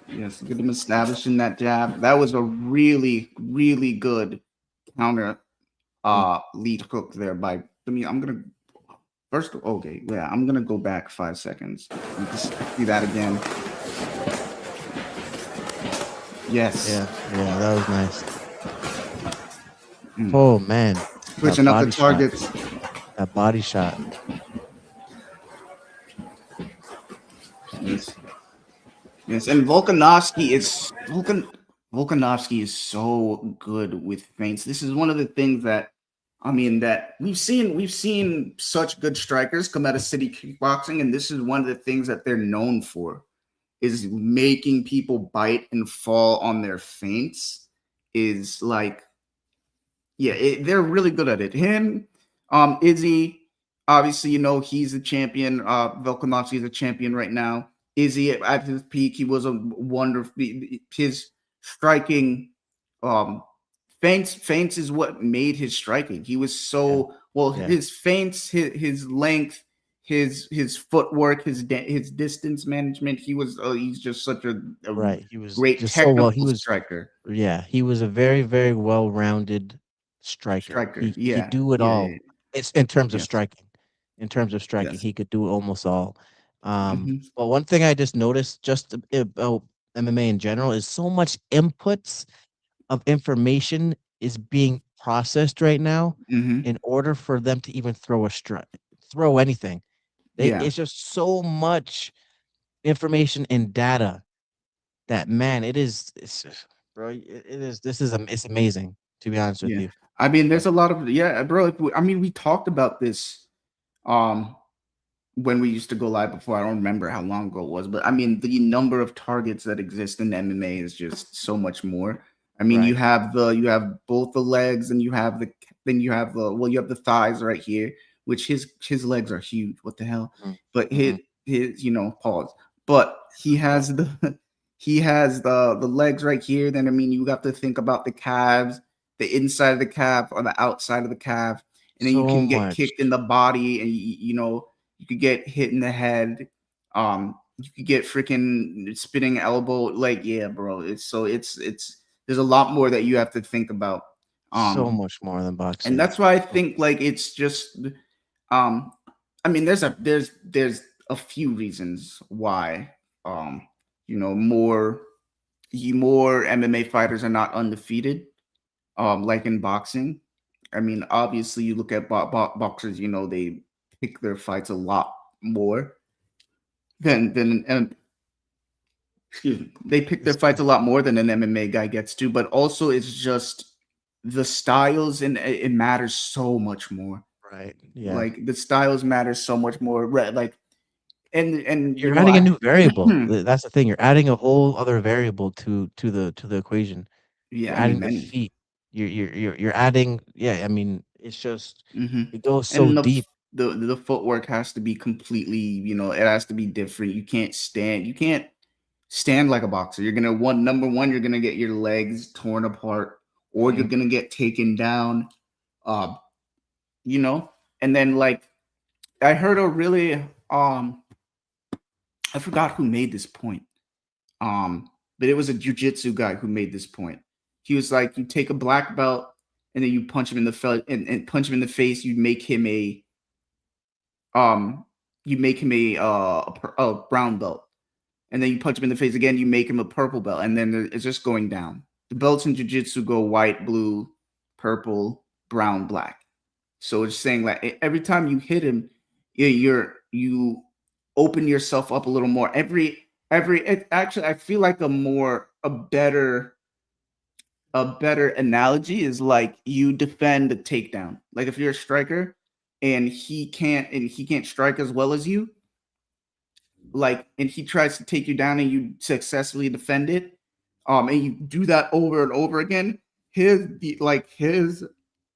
yes, get him established in that jab. That was a really, really good counter Mm. lead hook there by. I'm gonna first. Okay, yeah, I'm gonna go back 5 seconds. You can see that again. Yes. Yeah, that was nice. Mm. Oh man, that Switching up the body shot. targets. That body shot. Yes. Yes, and Volkanovski is so good with feints. This is one of the things that that we've seen such good strikers come out of city kickboxing, and this is one of the things that they're known for is making people bite and fall on their feints. Is like yeah, they're really good at it. Him, Izzy, obviously, he's a champion. Volkanovski is a champion right now. Izzy at his peak, he was a wonderful. His striking, um, feints is what made his striking. He was Yeah, so well. yeah. His feints, his length, his footwork, his distance management. He's just such a Right. He was great just so well. He technical was striker. yeah. He was a very very well rounded striker. Striker, He could yeah, do it yeah, all. yeah. It's in terms of Yes. striking. In terms of striking, Yes. he could do almost all. Mhm. But one thing I just noticed just about MMA in general is so much inputs of information is being processed right now Mhm. in order for them to even throw a strike, throw anything. Yeah. It's just so much information and data that man, bro, it is this is it's amazing to be honest with Yeah. you. I mean, there's a lot of yeah, bro. We talked about this um when we used to go live before. I don't remember how long ago it was, but I mean, the number of targets that exist in MMA is just so much more. I mean, Right. you have both the legs, and you have you have the thighs right here, which his legs are huge. What the hell? Mm, But mhm. his pause. But he has the he has the legs right here. Then I mean, you have to think about the calves, the inside of the calf or the outside of the calf, and then you So can get much. kicked in the body, and you could get hit in the head. You could get freaking spinning elbow. Like, yeah, bro. It's there's a lot more that you have to think about. So Um, much more than and boxing. that's why I So think like it's just I mean there's a few reasons why um more more MMA fighters are not undefeated like in boxing. I mean, obviously you look at boxers, they pick their fights a lot more than and excuse me, they pick their it's fights a lot more than an MMA guy gets to, but also it's just the styles, and it matters so much more. Right. Yeah. Like the styles matter so much more. Right. Like and You're adding I a new variable. That's the thing. You're adding a whole other variable to the equation. yeah, You're I mean adding the many. feet. You're adding. Yeah. I mean, it's just Hmm. it goes so And deep. the footwork has to be completely, it has to be different. You can't stand like a boxer. You're gonna number one, you're gonna get your legs torn apart, or you're Mhm. gonna get taken down. Uh, you know, and then like I heard a really I forgot who made this point. But it was a jujitsu guy who made this point. He was like, you take a black belt and then you punch him in the and punch him in the face. Um, you make him a brown belt, and then you punch him in the face again. You make him a purple belt, and then it's just going down. The belts in jujitsu go white, blue, purple, brown, black. So it's saying like every time you hit him, you open yourself up a little more. Actually, I feel like a better analogy is like you defend the takedown. Like if you're a striker and he can't strike as well as you, like, and he tries to take you down and you successfully defend it, and you do that over and over again, his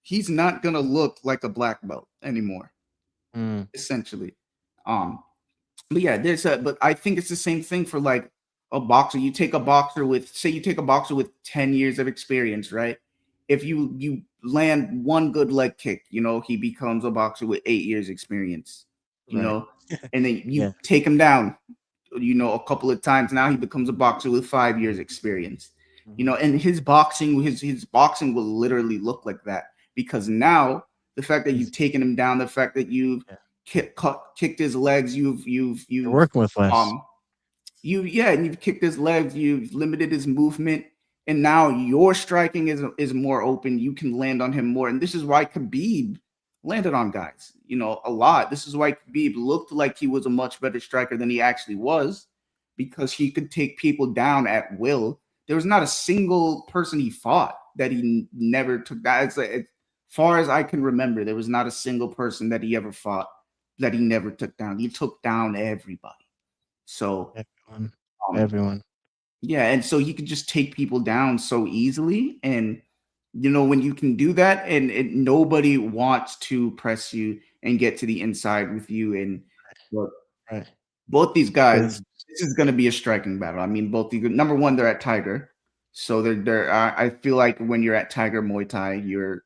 he's not gonna look like a black belt anymore, Mm, essentially. Um, but yeah, but I think it's the same thing for like a boxer. You take a boxer with 10 years of experience, right? If you land one good leg kick, he becomes a boxer with 8 years experience, you right. know, and then you Yeah. take him down, a couple of times. Now he becomes a boxer with 5 years experience, Mhm. and his boxing will literally look like that because now the fact that He's you've taken him down, the fact that you've yeah. kicked his legs, You're working with less. um and you've kicked his legs, you've limited his movement, and now your striking is more open. You can land on him more, and this is why Khabib landed on guys, a lot. This is why Khabib looked like he was a much better striker than he actually was, because he could take people down at will. There was not a single person he fought that he never took down. It's like, as far as I can remember, there was not a single person that he ever fought that he never took down. He took down everybody. So Everyone. um, Everyone. yeah, and so you could just take people down so easily, and when you can do that, and nobody wants to press you and get to the inside with you, and look, Right. both these guys, Because this is going to be a striking battle. I mean, both the number one, they're at Tiger, so they're. I feel like when you're at Tiger Muay Thai, you're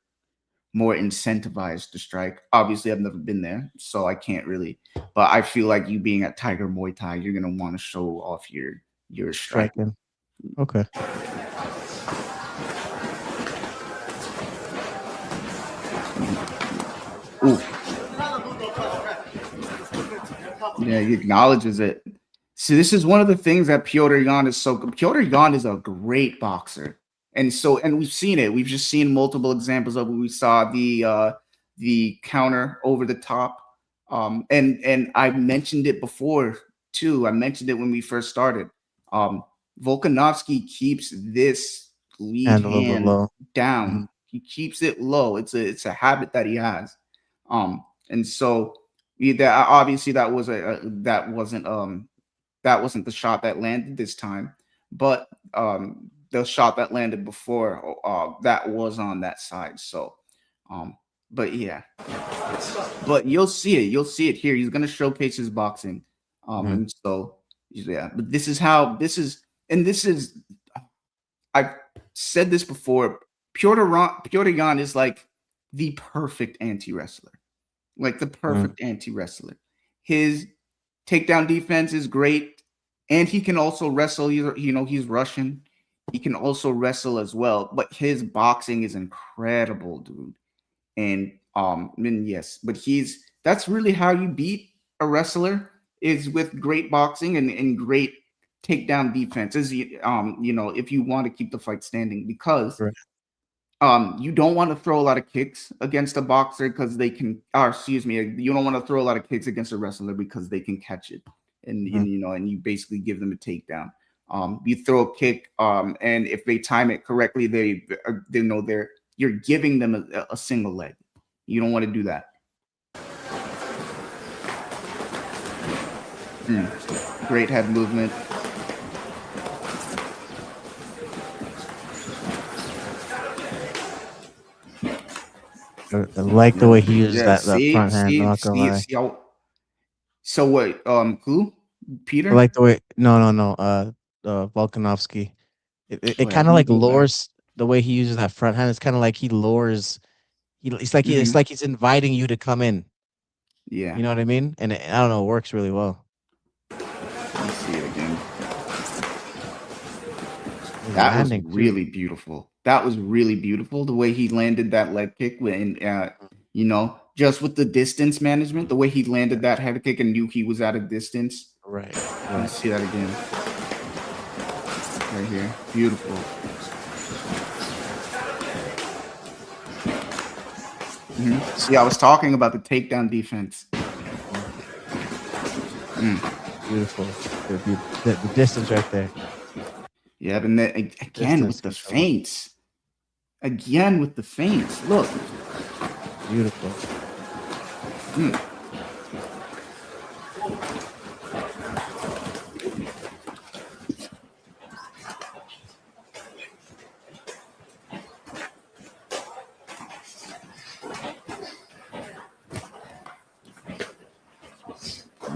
more incentivized to strike. Obviously, I've never been there, so I can't really. But I feel like you being at Tiger Muay Thai, you're gonna want to show off your striking. striking. Okay. Ooh, yeah, he acknowledges it. See, this is one of the things that Piotr Jan is so good. Piotr Jan is a great boxer. And we've seen it. We've just seen multiple examples of it. We saw the counter over the top. And I mentioned it before too. I mentioned it when we first started. Um, Volkanovski keeps this lead And a little bit hand low. down. Mhm. He keeps it low. It's a habit that he has. And so that obviously that wasn't the shot that landed this time, but the shot that landed before, that was on that side. So, um, but yeah, but you'll see it. You'll see it here. He's gonna showcase his boxing, Mhm. and so yeah. But this is how this is. I've said this before. Piotr Jan is like the perfect anti wrestler, like the Mhm. perfect anti wrestler. His takedown defense is great, and he can also wrestle. He's Russian. He can also wrestle as well, but his boxing is incredible, dude. And yes, but that's really how you beat a wrestler, is with great boxing and great takedown defense. If you want to keep the fight standing, because Right. you don't want to throw a lot of kicks against a boxer because they can, or excuse me, you don't want to throw a lot of kicks against a wrestler because they can catch it, and, Mhm. and you basically give them a takedown. You throw a kick, and if they time it correctly, they know you're giving them a single leg. You don't want to do that. Great head movement. I like the Yeah, way he uses yeah. that front hand. I'm not gonna lie. See how. So what? Who? I Peter? like the way. No. Volkanovski. It Wait, kind of let me like go back. lures the way he uses that front hand. It's kind of like he lures. It's Hmm. like he's inviting you to come in. Yeah. You know what I mean? And I don't know, it works really well. Let me see it again. His That was landing too. really beautiful. That was really beautiful. The way he landed that leg kick when, just with the distance management, the way he Yeah. landed that head kick and knew he was at a distance. Right. Let me Right. see that again. Right here. Beautiful. See, I was talking about the takedown defense. Beautiful. The distance right there. Yeah, and then again Distance with the control. feints. Again with the feints. Look. Beautiful.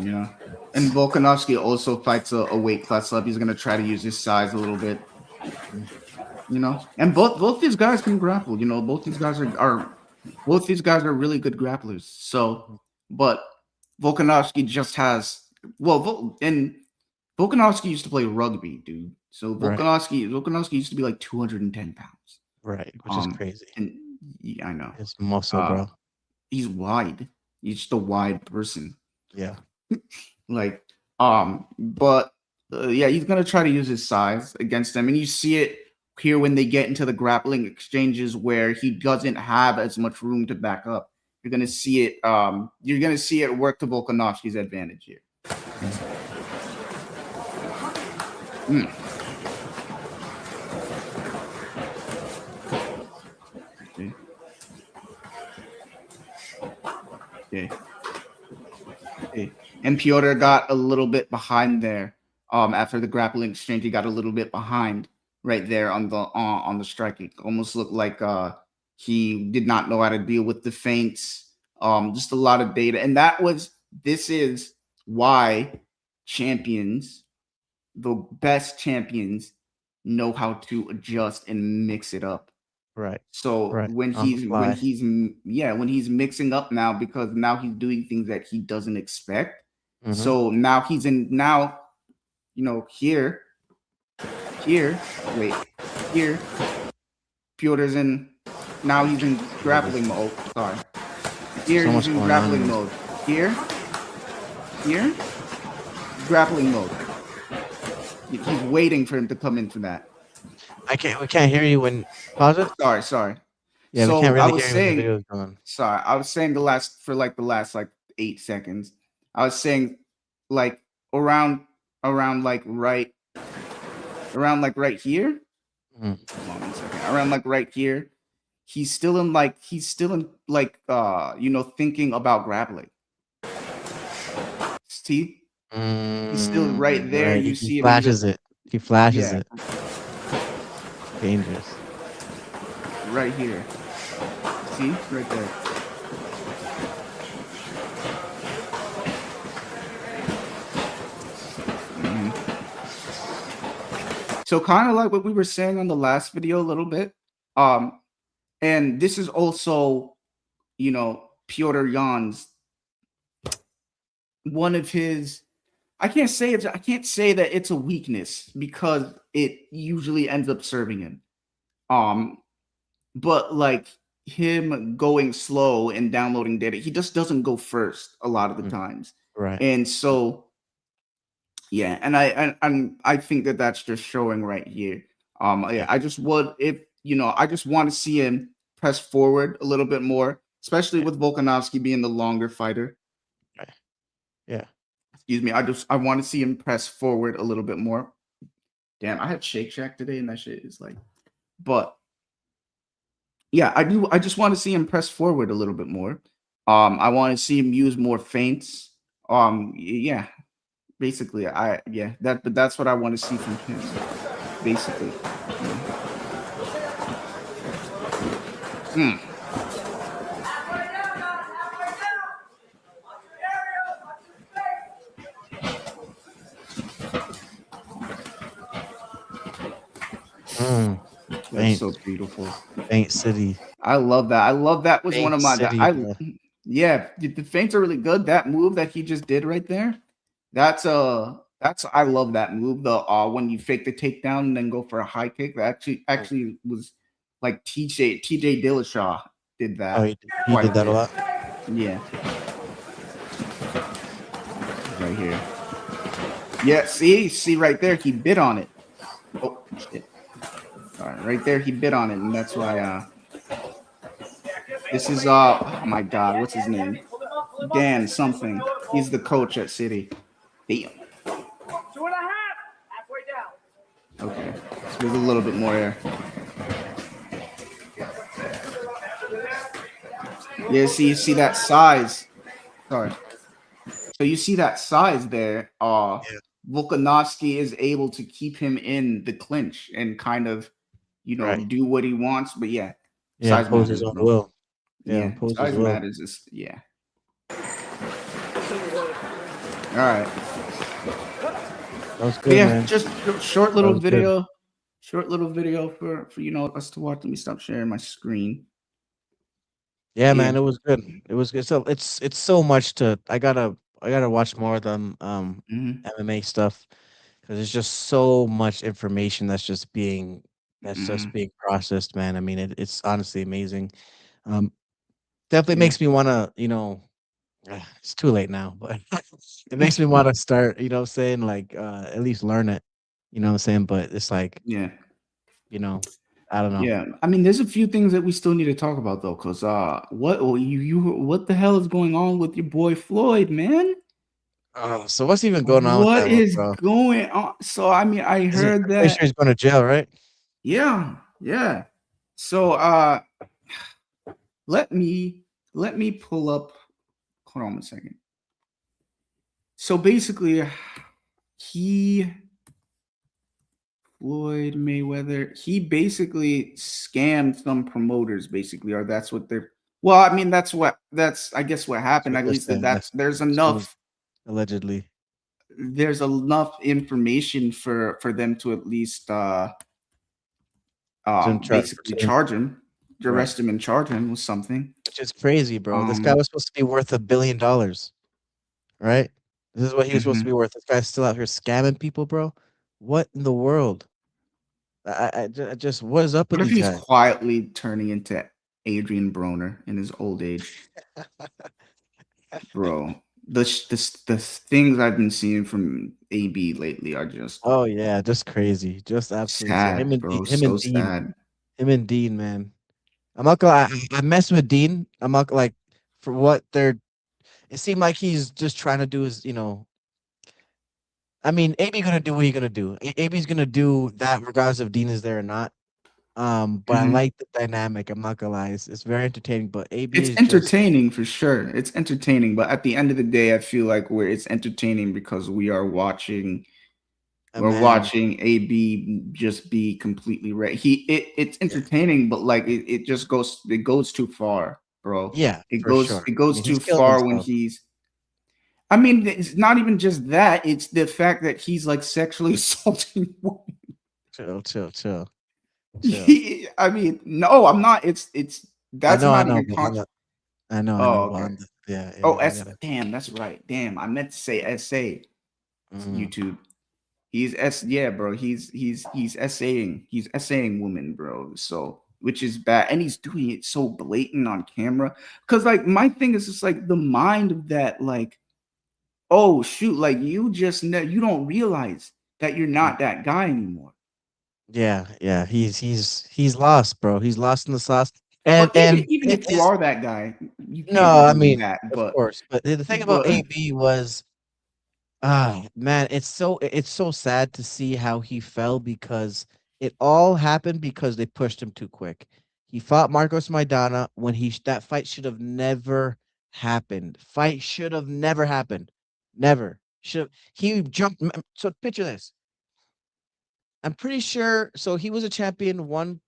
Yeah. And Volkanovski also fights a weight class up. He's gonna try to use his size a little bit. Mhm. And both these guys can grapple. Both these guys are really good grapplers. So, Mhm. but Volkanovski just has and Volkanovski used to play rugby, dude. So Right. Volkanovski used to be like 210 pounds. Right. Which is crazy. And yeah, I know. It's muscle, Uh, bro. he's wide. He's just a wide person. Yeah. Like, but yeah, he's gonna try to use his size against them, and you see it here when they get into the grappling exchanges where he doesn't have as much room to back up. You're gonna see it. You're gonna see it work to Volkanovski's advantage here. Mm. Okay. Okay. Okay. And Piotr got a little bit behind there. After the grappling exchange, he got a little bit behind right there on the striking. Almost looked like he did not know how to deal with the feints. Just a lot of data, and this is why champions, the best champions, know how to adjust and mix it up. Right. So Right. On the fly. when he's mixing up now because now he's doing things that he doesn't expect. Mm-hmm. So now here, wait, here, Piotr's in. Now he's in grappling mode. Sorry, here So he's much in going on. grappling mode. Here, grappling mode. He's waiting for him to come into that. We can't hear you when pause it. Sorry. Yeah, we So can't I really was hear you when the saying, video is going. sorry, I was saying the last like 8 seconds. I was saying like around like right here. Mhm. Hold on 1 second. Around like right here. He's still in thinking about grappling. See? He's still right there. Right. You He see him in flashes just it. He flashes yeah, it. Dangerous. right here. See? Right there. So kind of like what we were saying on the last video a little bit. And this is also, Piotr Jan's one of his I can't say that it's a weakness because it usually ends up serving him. Um, but like him going slow and downloading data, he just doesn't go first a lot of the Mm. times. Right. And so yeah, and I think that that's just showing right here. Yeah. I just would if I just want to see him press forward a little bit more, especially Yeah. with Volkanovski being the longer fighter. Right. Yeah. Excuse me. I want to see him press forward a little bit more. Damn, I had Shake Shack today, and that shit is like, but yeah, I do. I just want to see him press forward a little bit more. I want to see him use more feints. Yeah, Basically, I yeah, but that's what I want to see from him. Basically. Mm. Mm, That's Paint, so beautiful. Paint City, I love that. I love that was one Paint of my that City, I bro. yeah, the feints are really good. That move that he just did right there, that's I love that move. The when you fake the takedown and then go for a high kick. That Mm. actually was like TJ Dillashaw did Oh, that he quite a did that a bit. lot. Yeah, right here. Yeah, see right there, he bit on it. Oh shit. All right, right there, he bit on it, and that's why this is oh my god, what's his name? Dan something. He's the coach at City. Damn. Okay. So there's a little bit more here. Yeah, see you see that size. Sorry. So you see that size there. Yeah, Volkanovski is able to keep him in the clinch and kind of, right. do what he wants. But yeah, Yeah, size impose his matters, own bro. will. Yeah, Yeah, impose his size will. matters. Is yeah. All right. That was But good, yeah, man. just short That little was good. video. Short little video for us to watch. Let me stop sharing my screen. Yeah, But yeah. man, it was good. It was good. So it's so much to I gotta watch more of them Hmm. MMA stuff because it's just so much information that's just Hmm. being processed, man. I mean, it's honestly amazing. Um, definitely Yeah. makes me wanna, it's too late now, but it makes me wanna start, what I'm saying, like at least learn it. You know what I'm saying? But it's like, Yeah. you know, I don't know. Yeah. I mean, there's a few things that we still need to talk about though, because what the hell is going on with your boy Floyd, man? Oh, so what's even going on with What that one, is bro? going on? So I mean, I Is it? heard I'm pretty sure that. he's going to jail, right? Yeah, yeah. So let me pull up. Hold on a second. So basically, he Floyd Mayweather, he basically scammed some promoters, basically, or that's what they're. Well, I mean, that's I guess what That's happened. what At they're least saying. that's That's what was allegedly. there's enough information for them to at least basically Put him- charge him, right. arrest him and charge him with something. Which is crazy, bro. This guy Um, was supposed to be worth $1 billion, right? This is what he was supposed to be mhm. worth. This guy's still out here scamming people, bro. What in the world? I just what is up with What if these he's guys? quietly turning into Adrian Broner in his old age, bro? The things I've been seeing from AB lately are just Oh yeah, just crazy, just absolutely insane. sad, bro. Him So and Dean, sad. man. I'm not gonna. I mess with Dean. I'm not like for what they're. It seemed like he's just trying to do his. I mean, AB gonna do what he gonna do. AB's gonna do that regardless if Dean is there or not. But I Mhm. like the dynamic. I'm not gonna lie, it's very entertaining. But AB It's is just entertaining for sure. It's entertaining, but at the end of the day, I feel like where it's entertaining because a we're man. watching AB just be completely right. It's Yeah, entertaining, but like it goes too far, bro. yeah, It for goes sure. it I goes mean, too he's killing far when himself. he's I mean, it's not even just that, it's the fact that he's like sexually assaulting women. Chill, chill, chill, chill. I mean, no, I'm not. It's that's I not know, even but I know, Oh, but okay. yeah, Oh, yeah, I gotta. damn, that's right. Damn, I meant to say SA. Mhm. YouTube. Yeah, bro. He's essaying. He's essaying women, bro. So which is bad, and he's doing it so blatant on camera. Cause like my thing is just like the mind of that, like, oh shoot, like you don't realize that you're Mm. not that guy anymore. Yeah, yeah. He's lost, bro. He's lost in the sauce. Or And even and even if you his are that guy, you no, can't be I doing mean, that. of But course. But the thing about but AB was man, it's so sad to see how he fell because it all happened because they pushed him too quick. He fought Marcos Maidana when that fight should have never happened. Fight should have never happened. Never. Should he jumped? So picture this. I'm pretty sure. So he was a champion.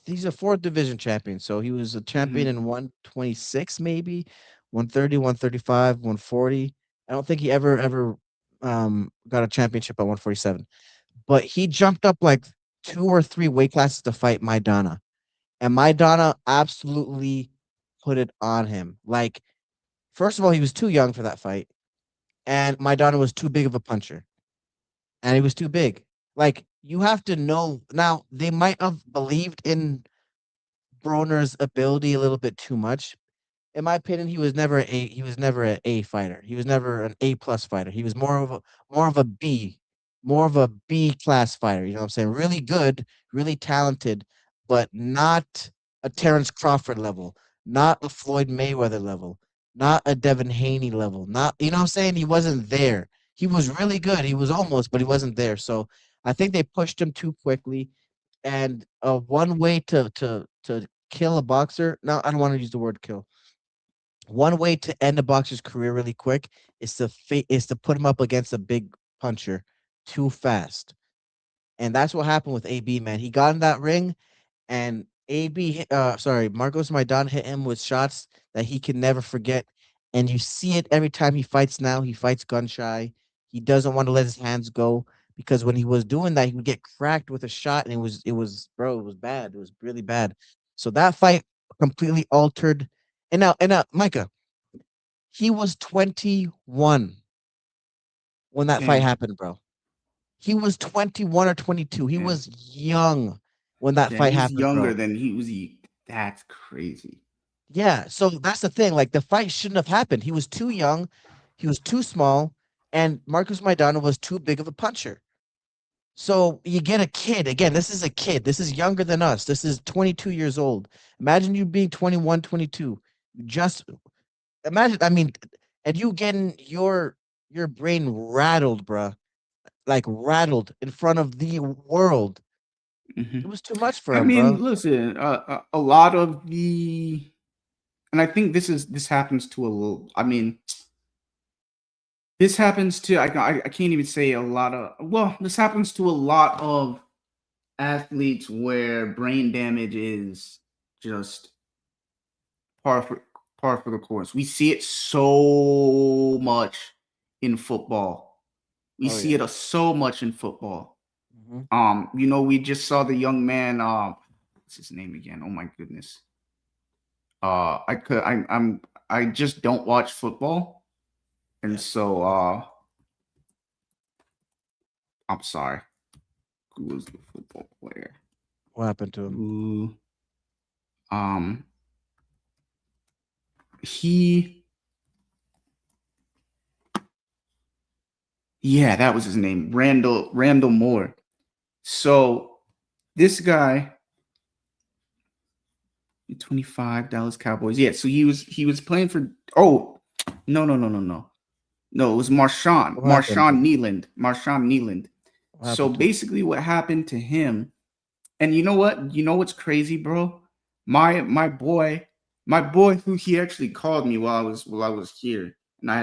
He's a fourth division champion. So he was a champion Hmm. in 126, maybe 130, 135, 140. I don't think he ever got a championship at 147. But he jumped up like two or three weight classes to fight Maidana. And Maidana absolutely put it on him. Like, first of all, he was too young for that fight. And Maidana was too big of a puncher. And he was too big. Like, you have to know now, they might have believed in Broner's ability a little bit too much. In my opinion, he was never an A fighter. He was never an A plus fighter. He was more of a B, more of a B class fighter. You know what I'm saying? Really good, really talented, but not a Terrence Crawford level, not a Floyd Mayweather level, not a Devin Haney level. Not you know what I'm saying? He wasn't there. He was really good. He was almost, but he wasn't there. So I think they pushed him too quickly. And one way to kill a boxer. Now I don't want to use the word kill. One way to end a boxer's career really quick is to put him up against a big puncher too fast. And that's what happened with AB, man. He got in that ring and Marcos Maidan hit him with shots that he can never forget. And you see it every time he fights now. He fights gun shy. He doesn't want to let his hands go because when he was doing that, he would get cracked with a shot, and it was bad. It was really bad. So that fight completely altered. And now, Micah, he was 21 when that fight Damn. happened, bro. He was 21 or 22. He Damn. was young when that Damn. fight He's happened, younger bro. than he was. That's crazy. Yeah, so that's the thing. Like the fight shouldn't have happened. He was too young, he was too small, and Marcus Maidana was too big of a puncher. So you get a kid. Again, this is a kid. This is younger than us. This is 22 years old. Imagine you being 21, 22. Just imagine, I mean, and you getting your brain rattled, bruh. Like rattled in front of the world. Hmm. It was too much for I him, bro. mean, listen, a lot of and I think this happens to a little. I mean, this happens to I can't even say a lot of. Well, this happens to a lot of athletes where brain damage is just par for par for the course. We see it so much in football. We Oh see yeah. it so much in football. Mhm. We just saw the young man. What's his name again? Oh my goodness. I could. I'm. I just don't watch football, and Yeah. so I'm sorry. Who was the football player? What happened to him? Who? Um. He. Yeah, that was his name. Randall Moore. So this guy, 25 Dallas Cowboys. Yeah, so he was playing for. Oh, no. No, it was What happened? Marshawn Nealand. What So happened to him? basically what happened to him, and you know what? You know what's crazy, bro? My boy who he actually called me while I was here, and I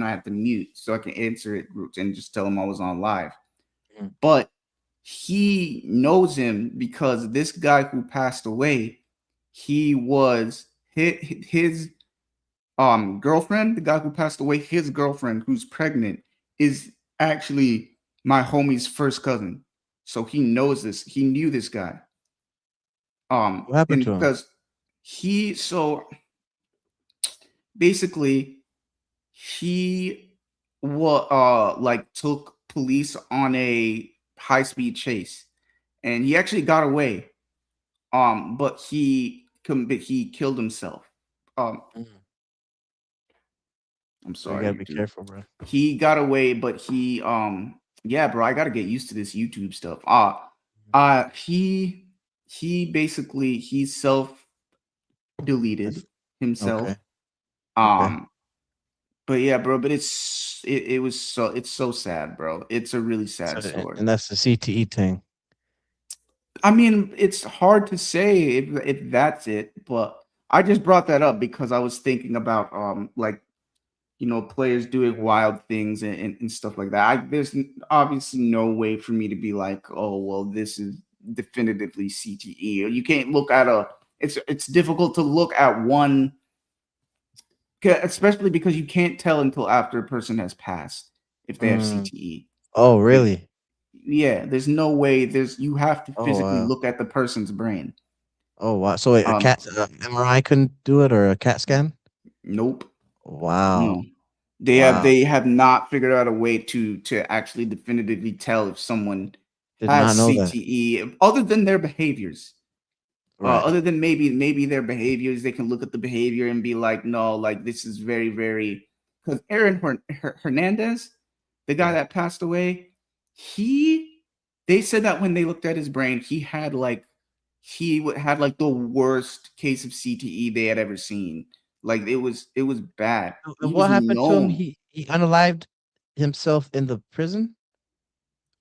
had to mute so I can answer it and just tell him I was on live. Mm. But he knows him because this guy who passed away, he was his girlfriend, the guy who passed away, his girlfriend who's pregnant is actually my homie's first cousin. So he knows this. He knew this guy. What happened And to him? because so basically he like took police on a high speed chase, and he actually got away. But he killed himself. Um, Mm. I'm So you sorry, gotta be YouTube. careful, bro. He got away, but yeah, bro, I gotta get used to this YouTube stuff. He basically he self deleted That's okay. himself. Okay. Um, but yeah, bro, but it's so sad, bro. It's a really So sad story. and that's the CTE thing. I mean, it's hard to say if that's it, but I just brought that up because I was thinking about like players doing wild things and stuff like that. Obviously no way for me to be like, oh well, this is definitively CTE. You can't look at a. It's difficult to look at one, especially because you can't tell until after a person has passed if they have Mm. CTE. Oh, Like, really? yeah, there's no way. You have to Oh, physically wow. look at the person's brain. Oh, wow. So wait, a Um, cat MRI couldn't do it or a CAT scan? nope. Wow. No. Wow. They have not figured out a way to actually definitively tell if someone Did not has know that. CTE other than their behaviors. Right. Other than maybe their behaviors, they can look at the behavior and be like, no, like this is very very because Hernandez, the guy Yeah. that passed away, he they said that when they looked at his brain, had like the worst case of CTE they had ever seen. Like it was bad. And He what was happened to him? known. He unalived himself in the prison,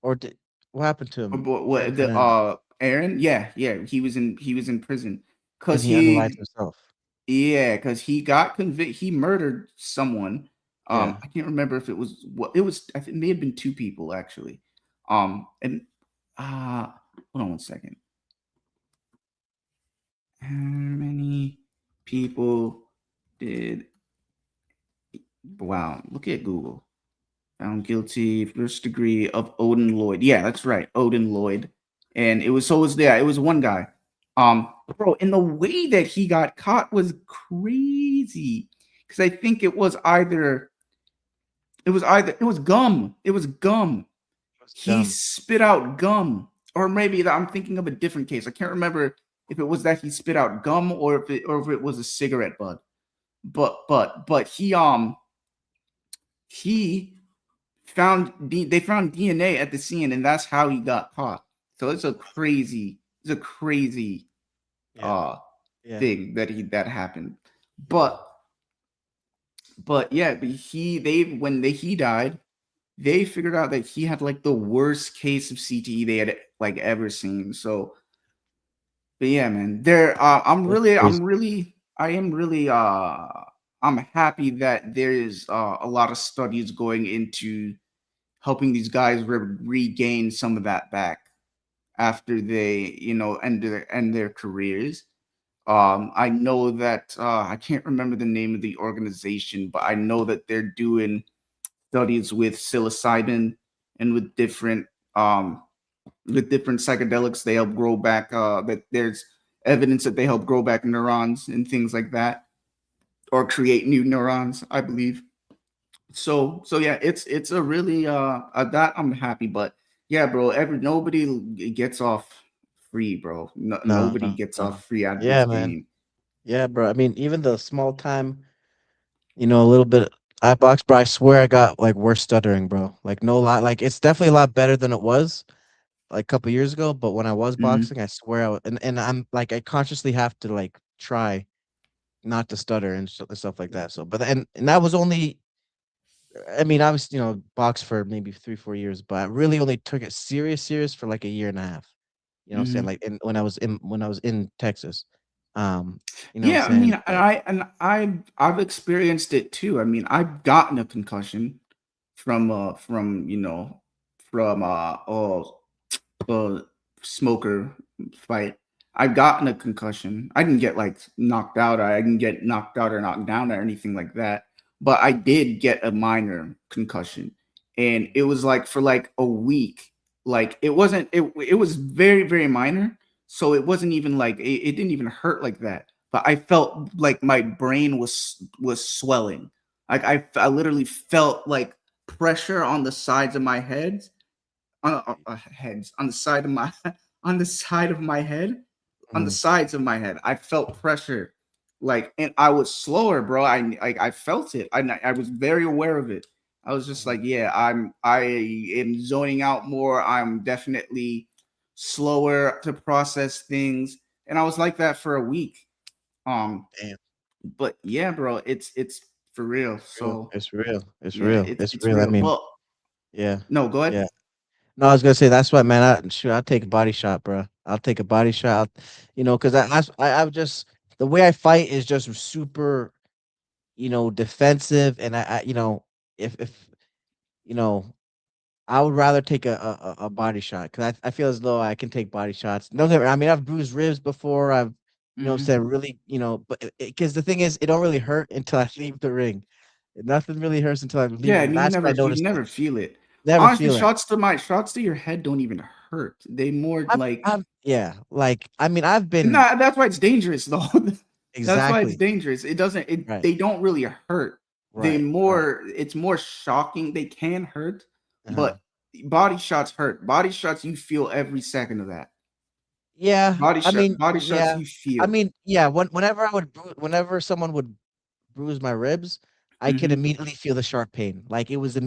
or did what happened to him? Aaron What the Fernandez, Aaron? Yeah, yeah. He was in prison and because he unalived himself. he got convicted. He murdered someone. Yeah. I can't remember if it was what it was. I think it may have been two people actually. And hold on one second. How many people did? Wow, look at Google. Found guilty, first degree of Odin Lloyd. Yeah, that's right, Odin Lloyd. And it was one guy. Bro, and the way that he got caught was crazy. Because I think it was gum. It was gum. It was He dumb. spit out gum. Or maybe that I'm thinking of a different case. I can't remember if it was that he spit out gum or if it was a cigarette butt. But he they found DNA at the scene, and that's how he got caught. So it's a crazy Yeah. uh Yeah. thing that happened. But yeah, but he died, they figured out that he had like the worst case of CTE they had like ever seen. So, but yeah, man, That's crazy. I am really I'm happy that there is a lot of studies going into helping these guys regain some of that back after they end their careers. I know that I can't remember the name of the organization, but I know that they're doing studies with psilocybin and um with different psychedelics. They help grow back. That there's evidence that they help grow back neurons and things like that, or create new neurons, I believe. So yeah, it's a really that I'm happy. But yeah, bro, nobody gets off free, bro. No, No, nobody no, gets no. off free out of this Yeah, man. game. Yeah, bro. I mean, even the small time, a little bit I box, bro. I swear I got like worse stuttering, bro. Like no lie, like it's definitely a lot better than it was like a couple years ago. But when I was Hmm. boxing, I swear and I'm like I consciously have to like try not to stutter and stuff like that. So, but and that was only, I mean, I was boxed for maybe 3 4 years, but I really only took it serious for like a year and a half. You know what I'm saying? Hmm. Like when I was in Texas, you know what I'm Yeah, I saying? mean, But I've experienced it too. I mean, I've gotten a concussion from from smoker fight. I've gotten a concussion. I didn't get like knocked out. I didn't get knocked out or knocked down or anything like that. But I did get a minor concussion, and it was like for like a week. Like it wasn't. It was very very minor. So it wasn't even like it didn't even hurt like that. But I felt like my brain was swelling. Like I literally felt like pressure on the sides of my head heads on the side of my on the side of my head on the mm, sides of my head. I felt pressure, like, and I was slower, bro. I felt it. I was very aware of it. I was just mhm, like, yeah, I am zoning out more. I'm definitely slower to process things, and I was like that for a week. Um, damn, but yeah, bro, it's for real. it's real. So It's real. It's yeah, real. it's It's it's real. I real. mean, But yeah, no, go ahead. yeah. No, I was gonna say that's what, man. I'll take a body shot, bro. I'll take a body shot. Because I've just the way I fight is just super. defensive, and if you know, I would rather take a body shot because I feel as though I can take body shots. No, I mean I've bruised ribs before. I've Hmm. said really but because the thing is, it don't really hurt until I leave the ring. Nothing really hurts until I leave Yeah, it. and That's what I you noticed. Like, never feel it. never Honestly, feel it. shots to your head don't even hurt. They more like, Yeah. Like I mean, I've and been that's why it's dangerous though. That's why it's exactly dangerous. It doesn't it right, they don't really hurt. They right, right. more it's more shocking. They can hurt, Uh-huh. but body shots hurt. Body shots you feel every second of that. Yeah. I mean, Body shots yeah. you I feel. mean, yeah. Whenever whenever someone would bruise my ribs, I could Mhm. immediately feel the sharp pain. Like it was,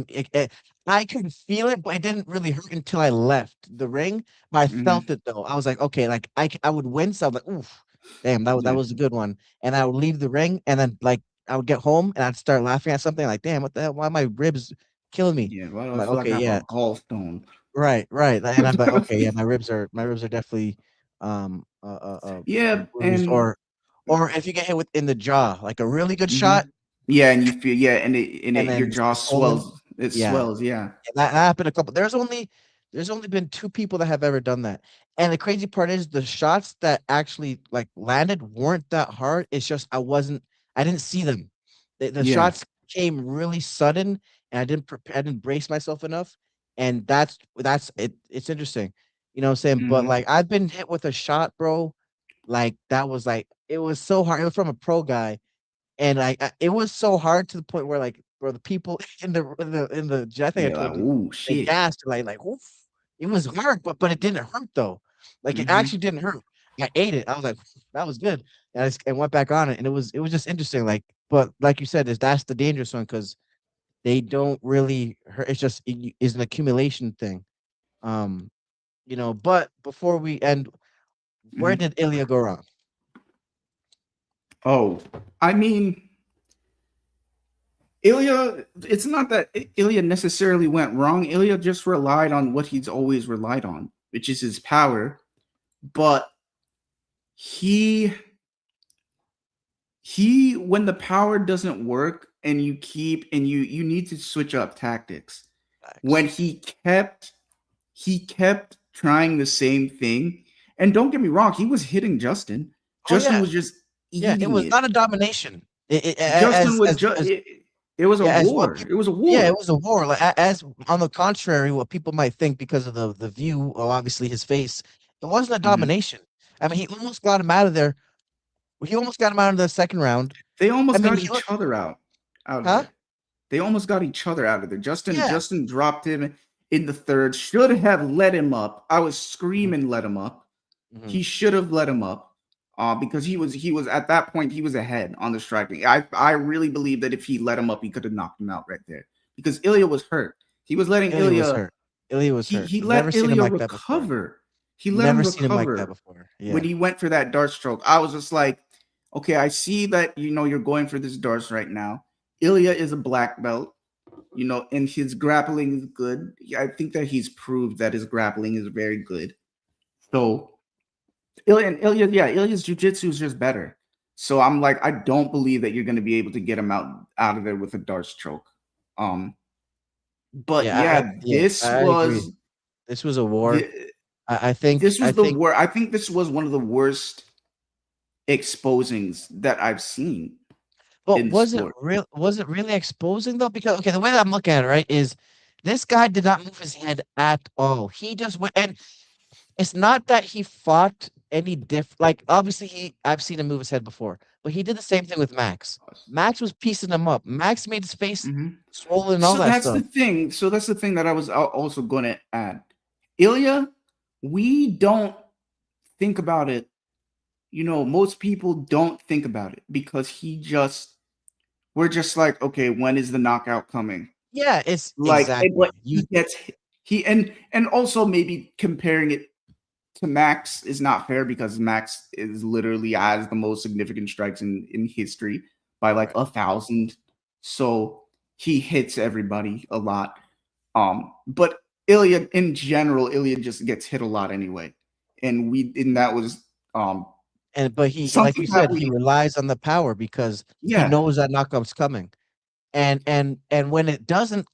I could feel it, but it didn't really hurt until I left the ring. But I Mhm. felt it though. I was like, okay, like I would wince. I was like, oof, damn, that Yeah. was a good one. And I would leave the ring, and then like I would get home and I'd start laughing at something like, damn, what the hell? Why are my ribs killing me? Yeah, why do I'm I like, feel like okay, I have a yeah, gallstone? right, right. And I'm like, okay, yeah, my ribs are definitely Yeah, bruised, and or if you get hit with in the jaw, like a really good shot, mhm. Yeah, and you feel, yeah, and and your then jaw it's swollen. swells. It Yeah, swells, yeah. that happened a couple. There's only been two people that have ever done that, and the crazy part is the shots that actually like landed weren't that hard. It's just I didn't see them. The Yeah. shots came really sudden, and I didn't brace myself enough, and that's it. It's interesting, what I'm saying. But Mhm. like I've been hit with a shot, bro. Like that was like it was so hard. It was from a pro guy, and it was so hard to the point where like bro, the people in the I think I Yeah, like, told you ooh, they shit. gasped like oof. It was hard, but it didn't hurt though. Like it Mhm. actually didn't hurt. I ate it. I was like, that was good. And went back on it, and it was just interesting. Like, but like you said, that's the dangerous one because they don't really hurt. It's just is an accumulation thing. Um, But before we end, where Mhm. did Ilya go wrong? Oh, I mean, Ilya, it's not that Ilya necessarily went wrong. Ilya just relied on what he's always relied on, which is his power. But he when the power doesn't work and you need to switch up tactics. When Facts. he kept trying the same thing, and don't get me wrong, he was hitting Justin. Oh Justin yeah, was just yeah. It eating was it. not a domination. Justin was it was a Yeah, as what war. people, It was a yeah, it war. was a war. Like as on the contrary, what people might think because of the view, or obviously his face, it wasn't a Mhm. domination. I mean, he almost got him out of there. He almost got him out of the second round. They I almost mean, got he each looked, other out of huh? there. They almost got each other out of there. Yeah. Justin dropped him in the third. Should have let him up. I was Hmm. screaming, let him up. Hmm. He should have let him up. Because he was at that point he was ahead on the striking. I really believe that if he let him up, he could have knocked him out right there. Because Ilya was hurt. He was letting Ilya was Ilya hurt. Ilya was hurt. he Never let seen him Ilya like that before. recover. He let him Never seen him like that recover before. when Yeah. he went for that dart stroke. I was just like, okay, I see that you're going for this darts right now. Ilya is a black belt, and his grappling is good. I think that he's proved that his grappling is very good. So Ilya's jujitsu is just better. So I'm like, I don't believe that you're going to be able to get him out of there with a dart stroke. Um, but Yeah. yeah, Yeah. I agree. This was a war. the, I think. this I was the think. worst. I think this was one of the worst exposings that I've seen But in sport. was it really exposing though? Because okay, the way that I'm looking at it, right, is this guy did not move his head at all. He just went, and it's not that he fought any like obviously I've seen him move his head before, but he did the same thing with Max. Max was piecing him up. Max made his face Mhm. swollen and all So that that's the stuff. thing. So that's the thing that I was also going to add. Ilya, we don't think about it. Most people don't think about it because we're just like, okay, when is the knockout coming? Yeah, it's Like, but exactly. he gets he and also maybe comparing it to Max is not fair because Max is literally has the most significant strikes in history by like Right. 1,000. So he hits everybody a lot. But Ilya in general, Ilya just gets hit a lot anyway. And that was but he, like Something you that said, he we, relies on the power because he yeah. knows that knockout's coming. And when it doesn't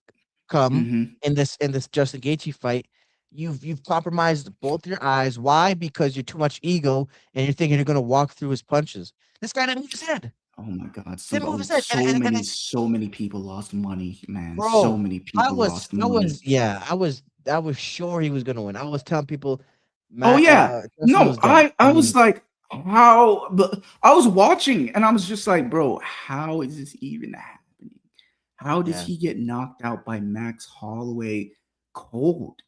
come Hmm. in this Justin Gaethje fight, you've compromised both your eyes. Why? Because you're too much ego and you're thinking you're gonna walk through his punches. This guy didn't move his head. Oh my God, Didn't move his head. And it's so many people lost money, man. So bro. many people lost I money. was yeah, I was sure he was gonna win. I was telling people Oh Matt yeah. Justin No, was done. I I was mean, like, how? But I was watching and I was just like, bro, how is this even happening? How does yeah, he get knocked out by Max Holloway cold?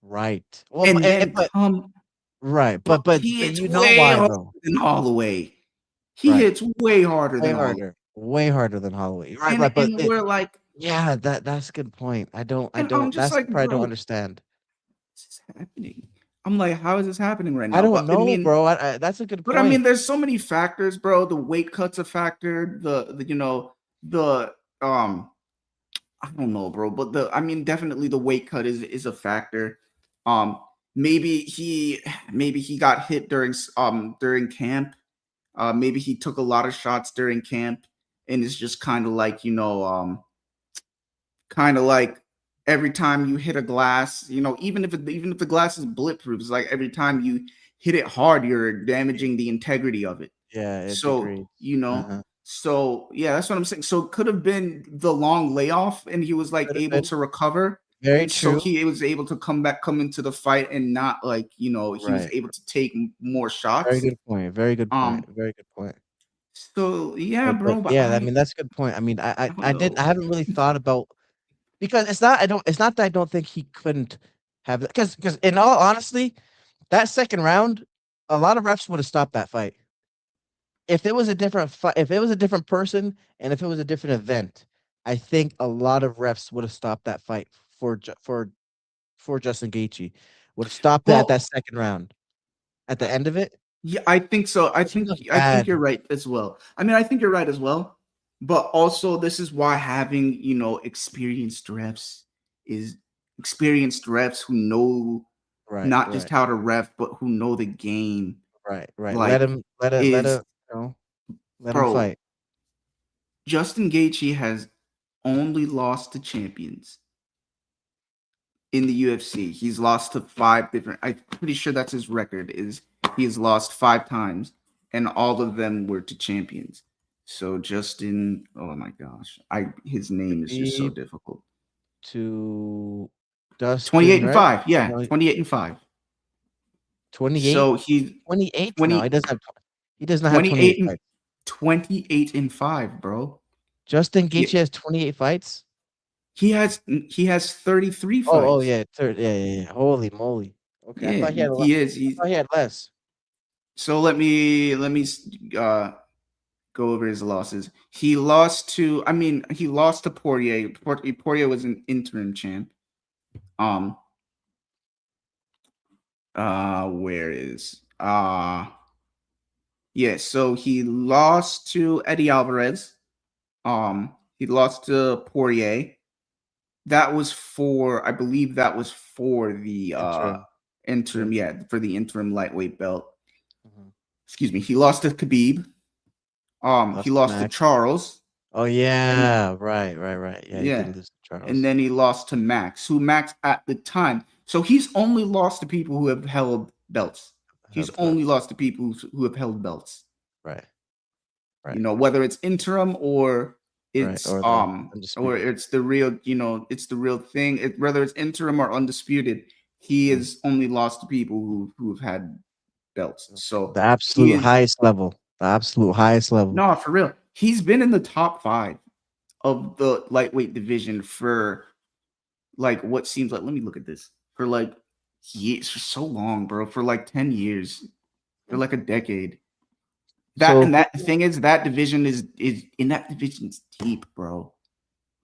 right. Well, And then but come, right, but he but hits you know way why harder though, than Holloway. He right? hits way harder than Holloway. Way harder than Holloway. Right, And right. But we're like, yeah, that's a good point. I and I'm don't. just That's the like, part I don't bro, understand. this is happening. I'm like, how is this happening right I now? don't know, bro. That's a good But I mean, point. there's so many factors, bro. The weight cut's a factor. The the I don't know, bro. But I mean, definitely the weight cut is a factor. Um, maybe he got hit during camp. Maybe he took a lot of shots during camp, and it's just kind of like kind of like every time you hit a glass, even if the glass is bulletproof, it's like every time you hit it hard, you're damaging the integrity of it. Yeah, it So, degrades. Uh-huh. so yeah, that's what I'm saying. So it could have been the long layoff, and he was like Could have able been to recover. very And so true. he was able to come into the fight and not like, he was Right. able to take more Very shots. good point. Very good point. Um, Very good point. so yeah, But bro, but yeah, I mean that's a good point. I mean, I don't I know. haven't really thought about because it's not that I don't think he couldn't have because in all honesty, that second round, a lot of refs would have stopped that fight. If it was a different fight, if it was a different person, and if it was a different event, I think a lot of refs would have stopped that fight for Justin Gaethje. Would have stopped it at that Well, second round. At the end of it, yeah, I think so. 'cause he looked I think you're bad. right as well. I mean, I think you're right as well. But also, this is why having is experienced refs who know Right, not just right, how to ref, but who know the game. right, right. Like, Let is him, let him bro, fight. Justin Gaethje has only lost to champions in the UFC. He's lost to five different. I'm pretty sure that's his record. Is he has lost 5 times, and all of them were to champions. So Justin, oh my gosh, his name is just so Khabib difficult. to 28 Dustin, and right? 5, yeah, No, 28 and 5. 28, So he's 28? No, 20, he does not have 28 28 and fights. 28 and 5, bro. Justin Gaethje He, has 28 fights? he has 33 Oh, fights. yeah, third, yeah, yeah, yeah. Holy moly. Okay, I Yeah, thought he had a lot. he is. I He's thought he had less. so let me uh go over his losses. He lost to, he lost to Poirier. Poirier was an interim champ. Um, where is yeah, so he lost to Eddie Alvarez. He lost to Poirier. That was for, I believe that was for the Interim. interim, Yeah. yeah, for the interim lightweight belt. Mhm. Excuse me. He lost to Khabib. He Lost to lost to Max. Charles. Oh, And yeah, right, right, right. Yeah, he did yeah. lose to And Charles. then he lost to Max, who Max at the time. So he's only lost to people who have held belts. He's Held only belts. lost to people who have held belts. Right, right, Whether it's interim or right. Or the or undisputed. it's the real, it's the real thing. Whether it's interim or undisputed, he Mm. is only lost to people who have had belts. So The he absolute is, highest level. The absolute highest level. no, for real. He's been in the top 5 of the lightweight division for like what seems like, let me look at this, for like years, for so long, bro, for like 10 years, for Mm. like a decade. So That the thing is, that division is in that division's deep, bro.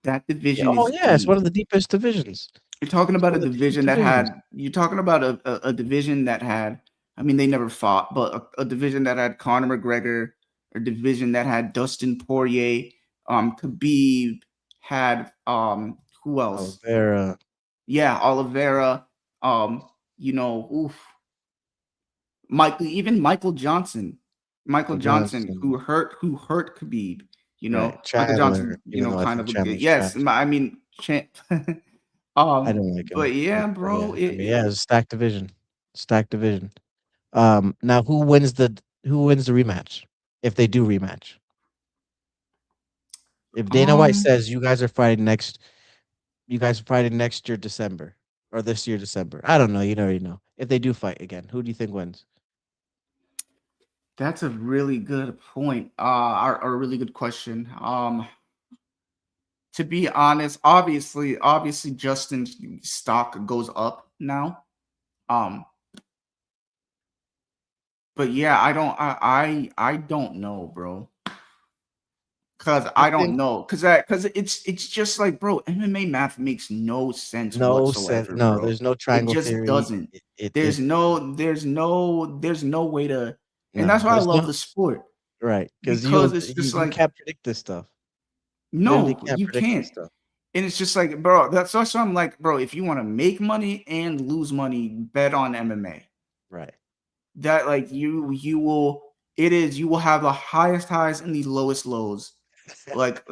That yeah, division oh is yeah, it's one deep. of the deepest divisions. You're talking It's about one a of the deepest division that divisions. had, you're talking about a division that had, I mean, they never fought, but a division that had Conor McGregor, a division that had Dustin Poirier, Khabib, had who else? Oliveira. Yeah, Oliveira, oof, even Michael Johnson, Michael Johnson, who hurt Khabib. right? Michael Chandler, Johnson, even though I kind think of a good, Chandler's yes. trash. I mean, I don't like him. but yeah, bro, Yeah, I mean, yeah, it's a stacked division. Stacked division. Now who wins the rematch if they do rematch? If Dana White um, says you guys are fighting next year December or this year December. I don't know. You already know. If they do fight again, who do you think wins? that's a really good point. A really good question. To be honest, obviously, Justin's stock goes up now. Um, but yeah, I don't know, bro. Cause I I don't think know, cause it's just like, bro, MMA math makes no sense no sense. whatsoever, No, bro. there's no It triangle just theory. doesn't. It There's no way to, and no. that's why I There's love no the sport right because because it's just you like, can't predict this stuff. You literally no, can't you predict this can't. stuff. And it's just like, bro, that's why I'm like, bro, if you want to make money and lose money, bet on MMA. Right. That like you will have the highest highs and the lowest lows. Like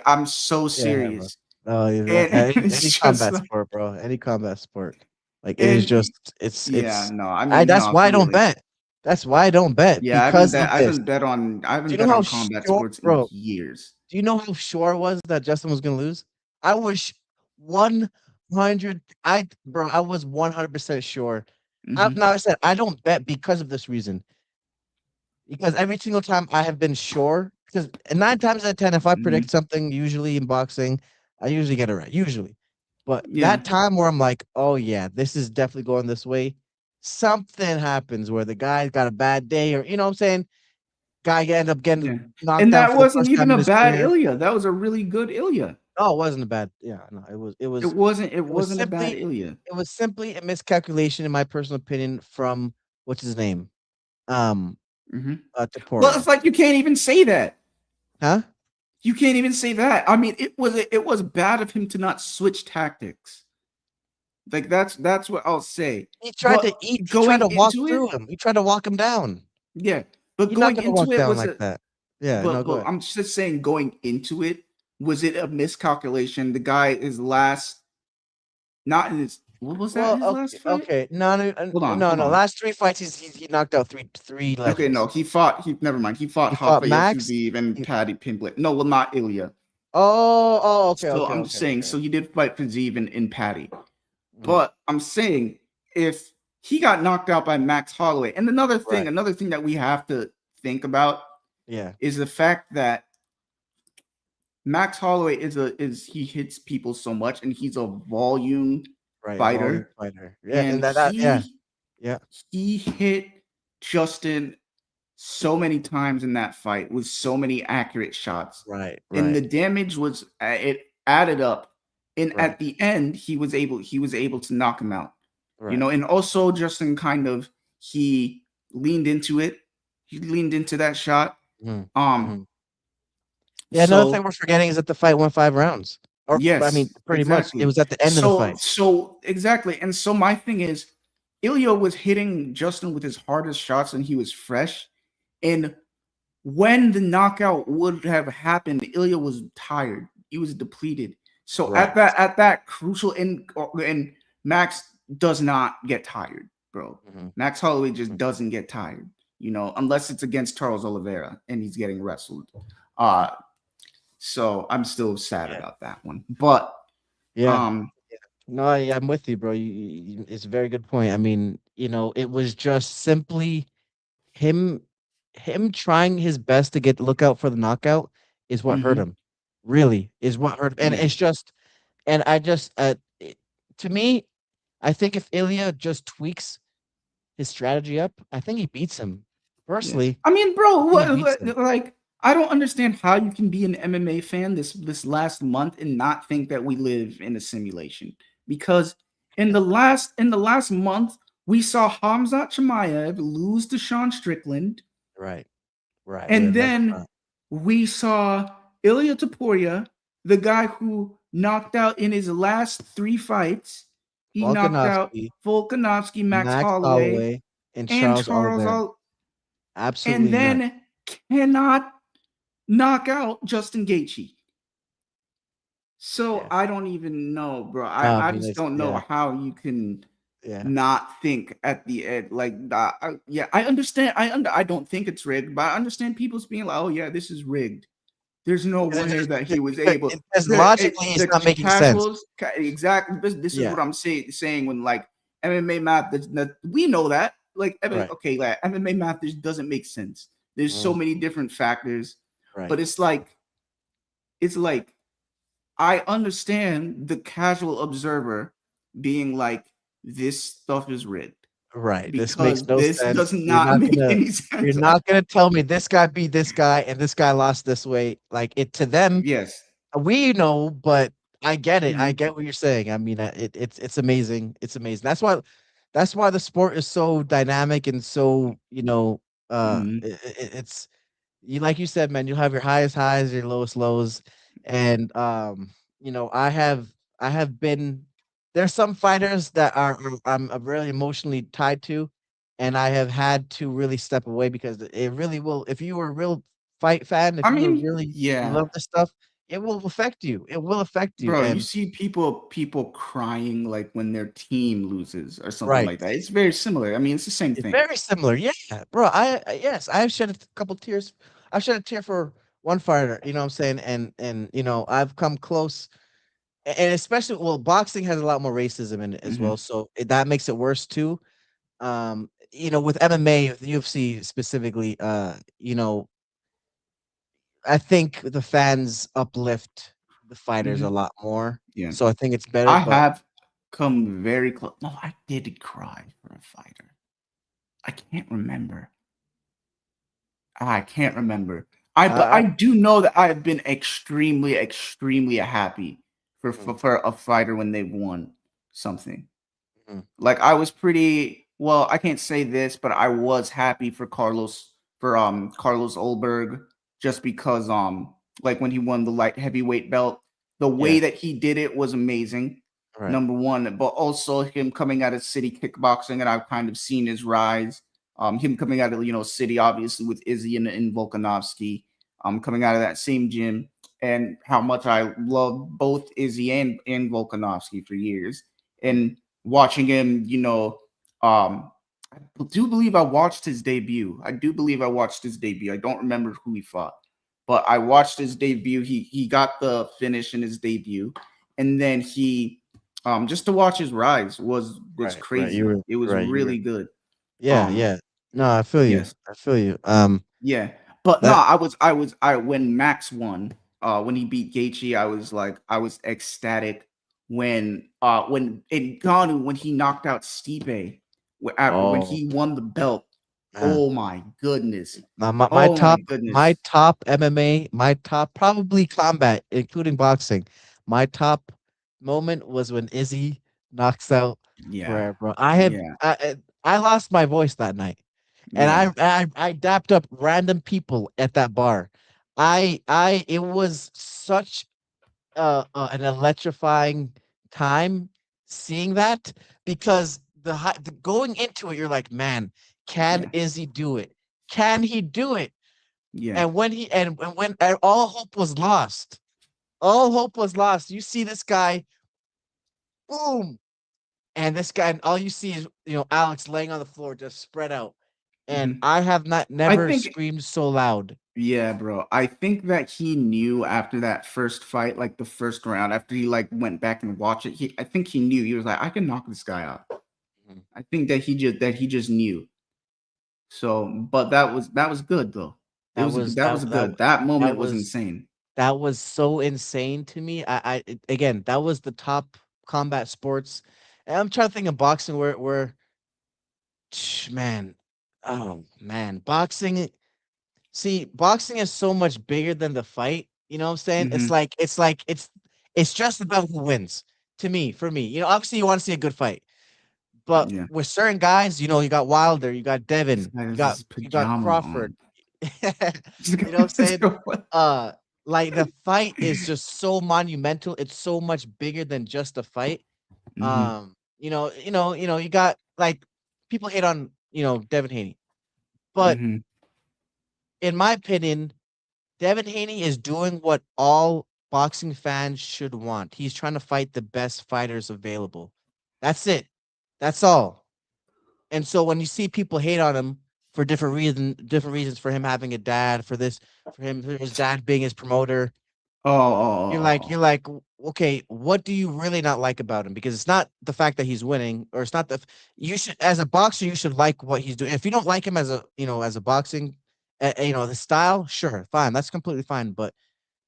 I'm so Yeah, bro. serious. No, And any it's just combat like, sport, bro. Any combat sport. Like it is and just yeah, no, I I mean, that's not why I don't really. bet. That's why I don't bet Yeah, because of this. I Do haven't you know bet how on combat sure, sports in bro? years. Do you know how sure I was that Justin was gonna lose? I was 100. I was 100% sure. Hmm. Now I said I don't bet because of this reason. Because every single time I have been sure, because 9 times out of 10, if I predict Hmm. something, usually in boxing, I usually get it right. Usually. But Yeah, that time where I'm like, oh yeah, this is definitely going this way, something happens where the guy's got a bad day, or you know what I'm saying? Guy end up getting yeah. knocked And out that for the wasn't first time even in a his bad career. Ilya. That was a really good Ilya. No, it wasn't a bad. Yeah, no, It it was wasn't a bad simply Ilya. it was simply a miscalculation, in my personal opinion, from what's his name, um, Hmm. Well, Taporia, it's like you can't even say that. huh? You can't even say that. I mean, it was bad of him to not switch tactics. Like that's what I'll say. But He tried going to walk into it, through him. He tried to walk him down. yeah. But You're not going gonna into walk it down was like a that. Yeah, no, go but ahead. I'm just saying going into it, was it a miscalculation? The guy is last not in his what was that Well, his last fight? okay. No, no, no, Hold no. on. Last 3 fights, he knocked out three Okay, no, legends. he never mind. He fought He fought Rafael Max. Fiziev and He Paddy Pimblett. No, well, not Ilya. okay, So okay, I'm just okay, saying, okay. so you did fight Fiziev and Paddy. Mhm. But I'm saying if he got knocked out by Max Holloway, and Right. another thing that we have to think about Yeah. is the fact that Max Holloway is he hits people so much, and he's a volume Right. Volume fighter, fighter. Yeah, and and that yeah. Yeah. he hit Justin so many times in that fight with so many accurate shots, Right. and Right. the damage was it added up, and Right. at the end he was able to knock him out, Right. and also Justin kind of he leaned into it, he leaned into that shot, Mhm. um, Mhm. Yeah, another thing so we're forgetting is that the fight went 5 rounds. Or I mean, yes, pretty much. It exactly. was at the end of the fight. So exactly. And so my thing is, Ilya was hitting Justin with his hardest shots and he was fresh. And when the knockout would have happened, Ilya was tired. He was depleted. So Right. at that crucial and Max does not get tired, bro. Mhm. Max Holloway just Mhm. doesn't get tired, unless it's against Charles Oliveira and he's getting wrestled. Uh so I'm still sad Yeah. about that one. But Yeah. um No, yeah, I'm with you, bro. It's a very good point. I mean, it was just simply him him trying his best to get look out for the knockout is what hurt mhm, him. Really, is what hurt and yeah, it's just and I just to me, I think if Ilya just tweaks his strategy up, I think he beats him. yeah. Personally, I mean, I bro, think he beats him. like I don't understand how you can be an MMA fan this last month and not think that we live in a simulation. Because in the last month, we saw Hamzat Chimaev lose to Sean Strickland, Right. Right. and That's then we saw Ilya Taporia, the guy who knocked out in his last 3 fights. He knocked out Volkanovski, Volkanovski, Max Max Holloway, Holloway. and and Charles Charles Oliver. All, and Absolutely not. then cannot knock out Justin Gaethje. So Yeah. I don't even know, bro. No, I I mean just it's don't know yeah, how you can yeah. not think at the end like that. Yeah, I understand. I don't think it's rigged, but I understand people's being like, "Oh yeah, this is rigged." There's no 'Cause way that he was it able. because logically it's The not making sense. casuals exactly. This is Yeah. what I'm saying when like MMA math. We know that like Right. okay, like MMA math just doesn't make sense. There's so Mhm. many different factors, Right. but it's like I understand the casual observer being like, this stuff is rigged Right. This makes because no this sense. does not make any You're sense. not gonna tell me this guy beat this guy and this guy lost this way. Like it to them, Yes. we know, but I get it. I Hmm. get what you're saying. I mean, it's amazing. It's amazing. That's why the sport is so dynamic and so Hmm. it's you like you said, man. You'll have your highest highs, your lowest lows, and I have been there's some fighters that I'm really emotionally tied to, and I have had to really step away because it really will. If you were a real fight fan, if I you were mean, really you yeah, love this stuff, it will affect you. It will affect you, bro. You and see people crying like when their team loses or something right. like that. It's very similar. I mean, it's the same It's thing. very similar. Yeah, bro. Yes, I've shed a couple tears. I've shed a tear for one fighter. You know what I'm saying? And I've come close. And especially, well, boxing has a lot more racism in it as Hmm. well, so that makes it worse too. With MMA, with UFC specifically, I think the fans uplift the fighters a Hmm. lot more, Yeah, so I think it's better. I But have come very close. No, I did cry for a fighter. I can't remember. I can't remember. But I, I do know that I have been extremely, extremely happy mm, for a fighter when they've won something. mm, Like I was pretty well, I can't say this, but I was happy for Carlos Olberg just because like when he won the light heavyweight belt, the way yeah, that he did it was amazing. right, Number one, but also him coming out of city kickboxing, and I've kind of seen his rise. Him coming out of city, obviously with Izzy and Volkanovski, coming out of that same gym, and how much I love both Izzy and Volkanovski for years, mm, and watching him, I do believe I watched his debut. I do believe I watched his debut. I don't remember who he fought, but I watched his debut. He got the finish in his debut, and then he just to watch his rise was right. You crazy. were It was right. You were really good. yeah, Um, yeah. No, I feel you. yes. I feel you. Yeah. But no, That I when Max won, when he beat Gaethje, I was ecstatic when in Ngannou when he knocked out Stipe after when oh he won the belt. man. Oh my goodness. Now my Oh my top goodness. my top MMA, my top probably combat, including boxing. My top moment was when Izzy knocks out Yeah. Pereira, bro. Yeah. I lost my voice that night, and Yeah. I dapped up random people at that bar. It was such an electrifying time seeing that because going into it, you're like, man, can Yeah. Izzy do it? Can he do it? Yeah. And when all hope was lost, all hope was lost. You see this guy, boom, and this guy, and all you see is Alex laying on the floor, just spread out. And Mhm. I have not I never think screamed so loud. Yeah, bro. I think that he knew after that first fight, like the first round, after he like went back and watched it, I think he knew. He was like, I can knock this guy out. Mhm. I think that he just knew. So, but that was good though. It That was was that that was that good. That that moment was was insane. That was so insane to me. Again, that was the top combat sports. And I'm trying to think of boxing where man, oh man, boxing. See, boxing is so much bigger than the fight. You know what I'm saying? It's Hmm. like it's just about who wins. To me, for me, obviously you want to see a good fight, but Yeah. with certain guys, you got Wilder, you got This Devin, guy you has got his you got pajama Crawford. on. You know what I'm saying? What? Uh, like the fight is just so monumental. It's so much bigger than just a fight. Hmm. You got like people hate on Devin Haney. But Mhm. in my opinion, Devin Haney is doing what all boxing fans should want. He's trying to fight the best fighters available. That's it. That's all. And so when you see people hate on him for different reasons for him having a dad, for his dad being his promoter, Oh, you're oh, like, oh, you're like, okay, what do you really not like about him? Because it's not the fact that he's winning, or it's not you should, as a boxer, you should like what he's doing. If you don't like him as a boxing, the style, sure, fine, that's completely fine. But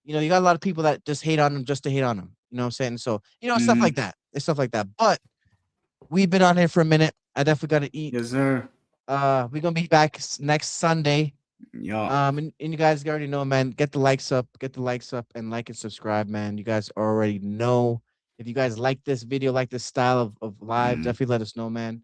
you got a lot of people that just hate on him just to hate on him. You know what I'm saying? So stuff like Mhm. that. It's stuff like that. But we've been on here for a minute. I definitely got to eat. Yes, sir. We're gonna be back next Sunday. Yeah. And you guys already know, man. Get the likes up, and like and subscribe, man. You guys already know. If you guys like this video, like this style of live, Mhm. definitely let us know, man.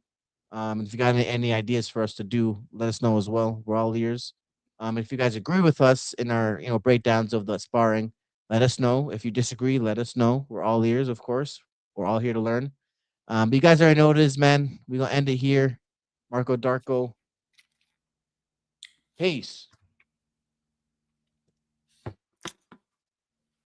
If you got any ideas for us to do, let us know as well. We're all ears. If you guys agree with us in our breakdowns of the sparring, let us know. If you disagree, let us know. We're all ears, of course. We're all here to learn. But you guys already know what it is, man. We're gonna end it here. Marco Darko. Peace.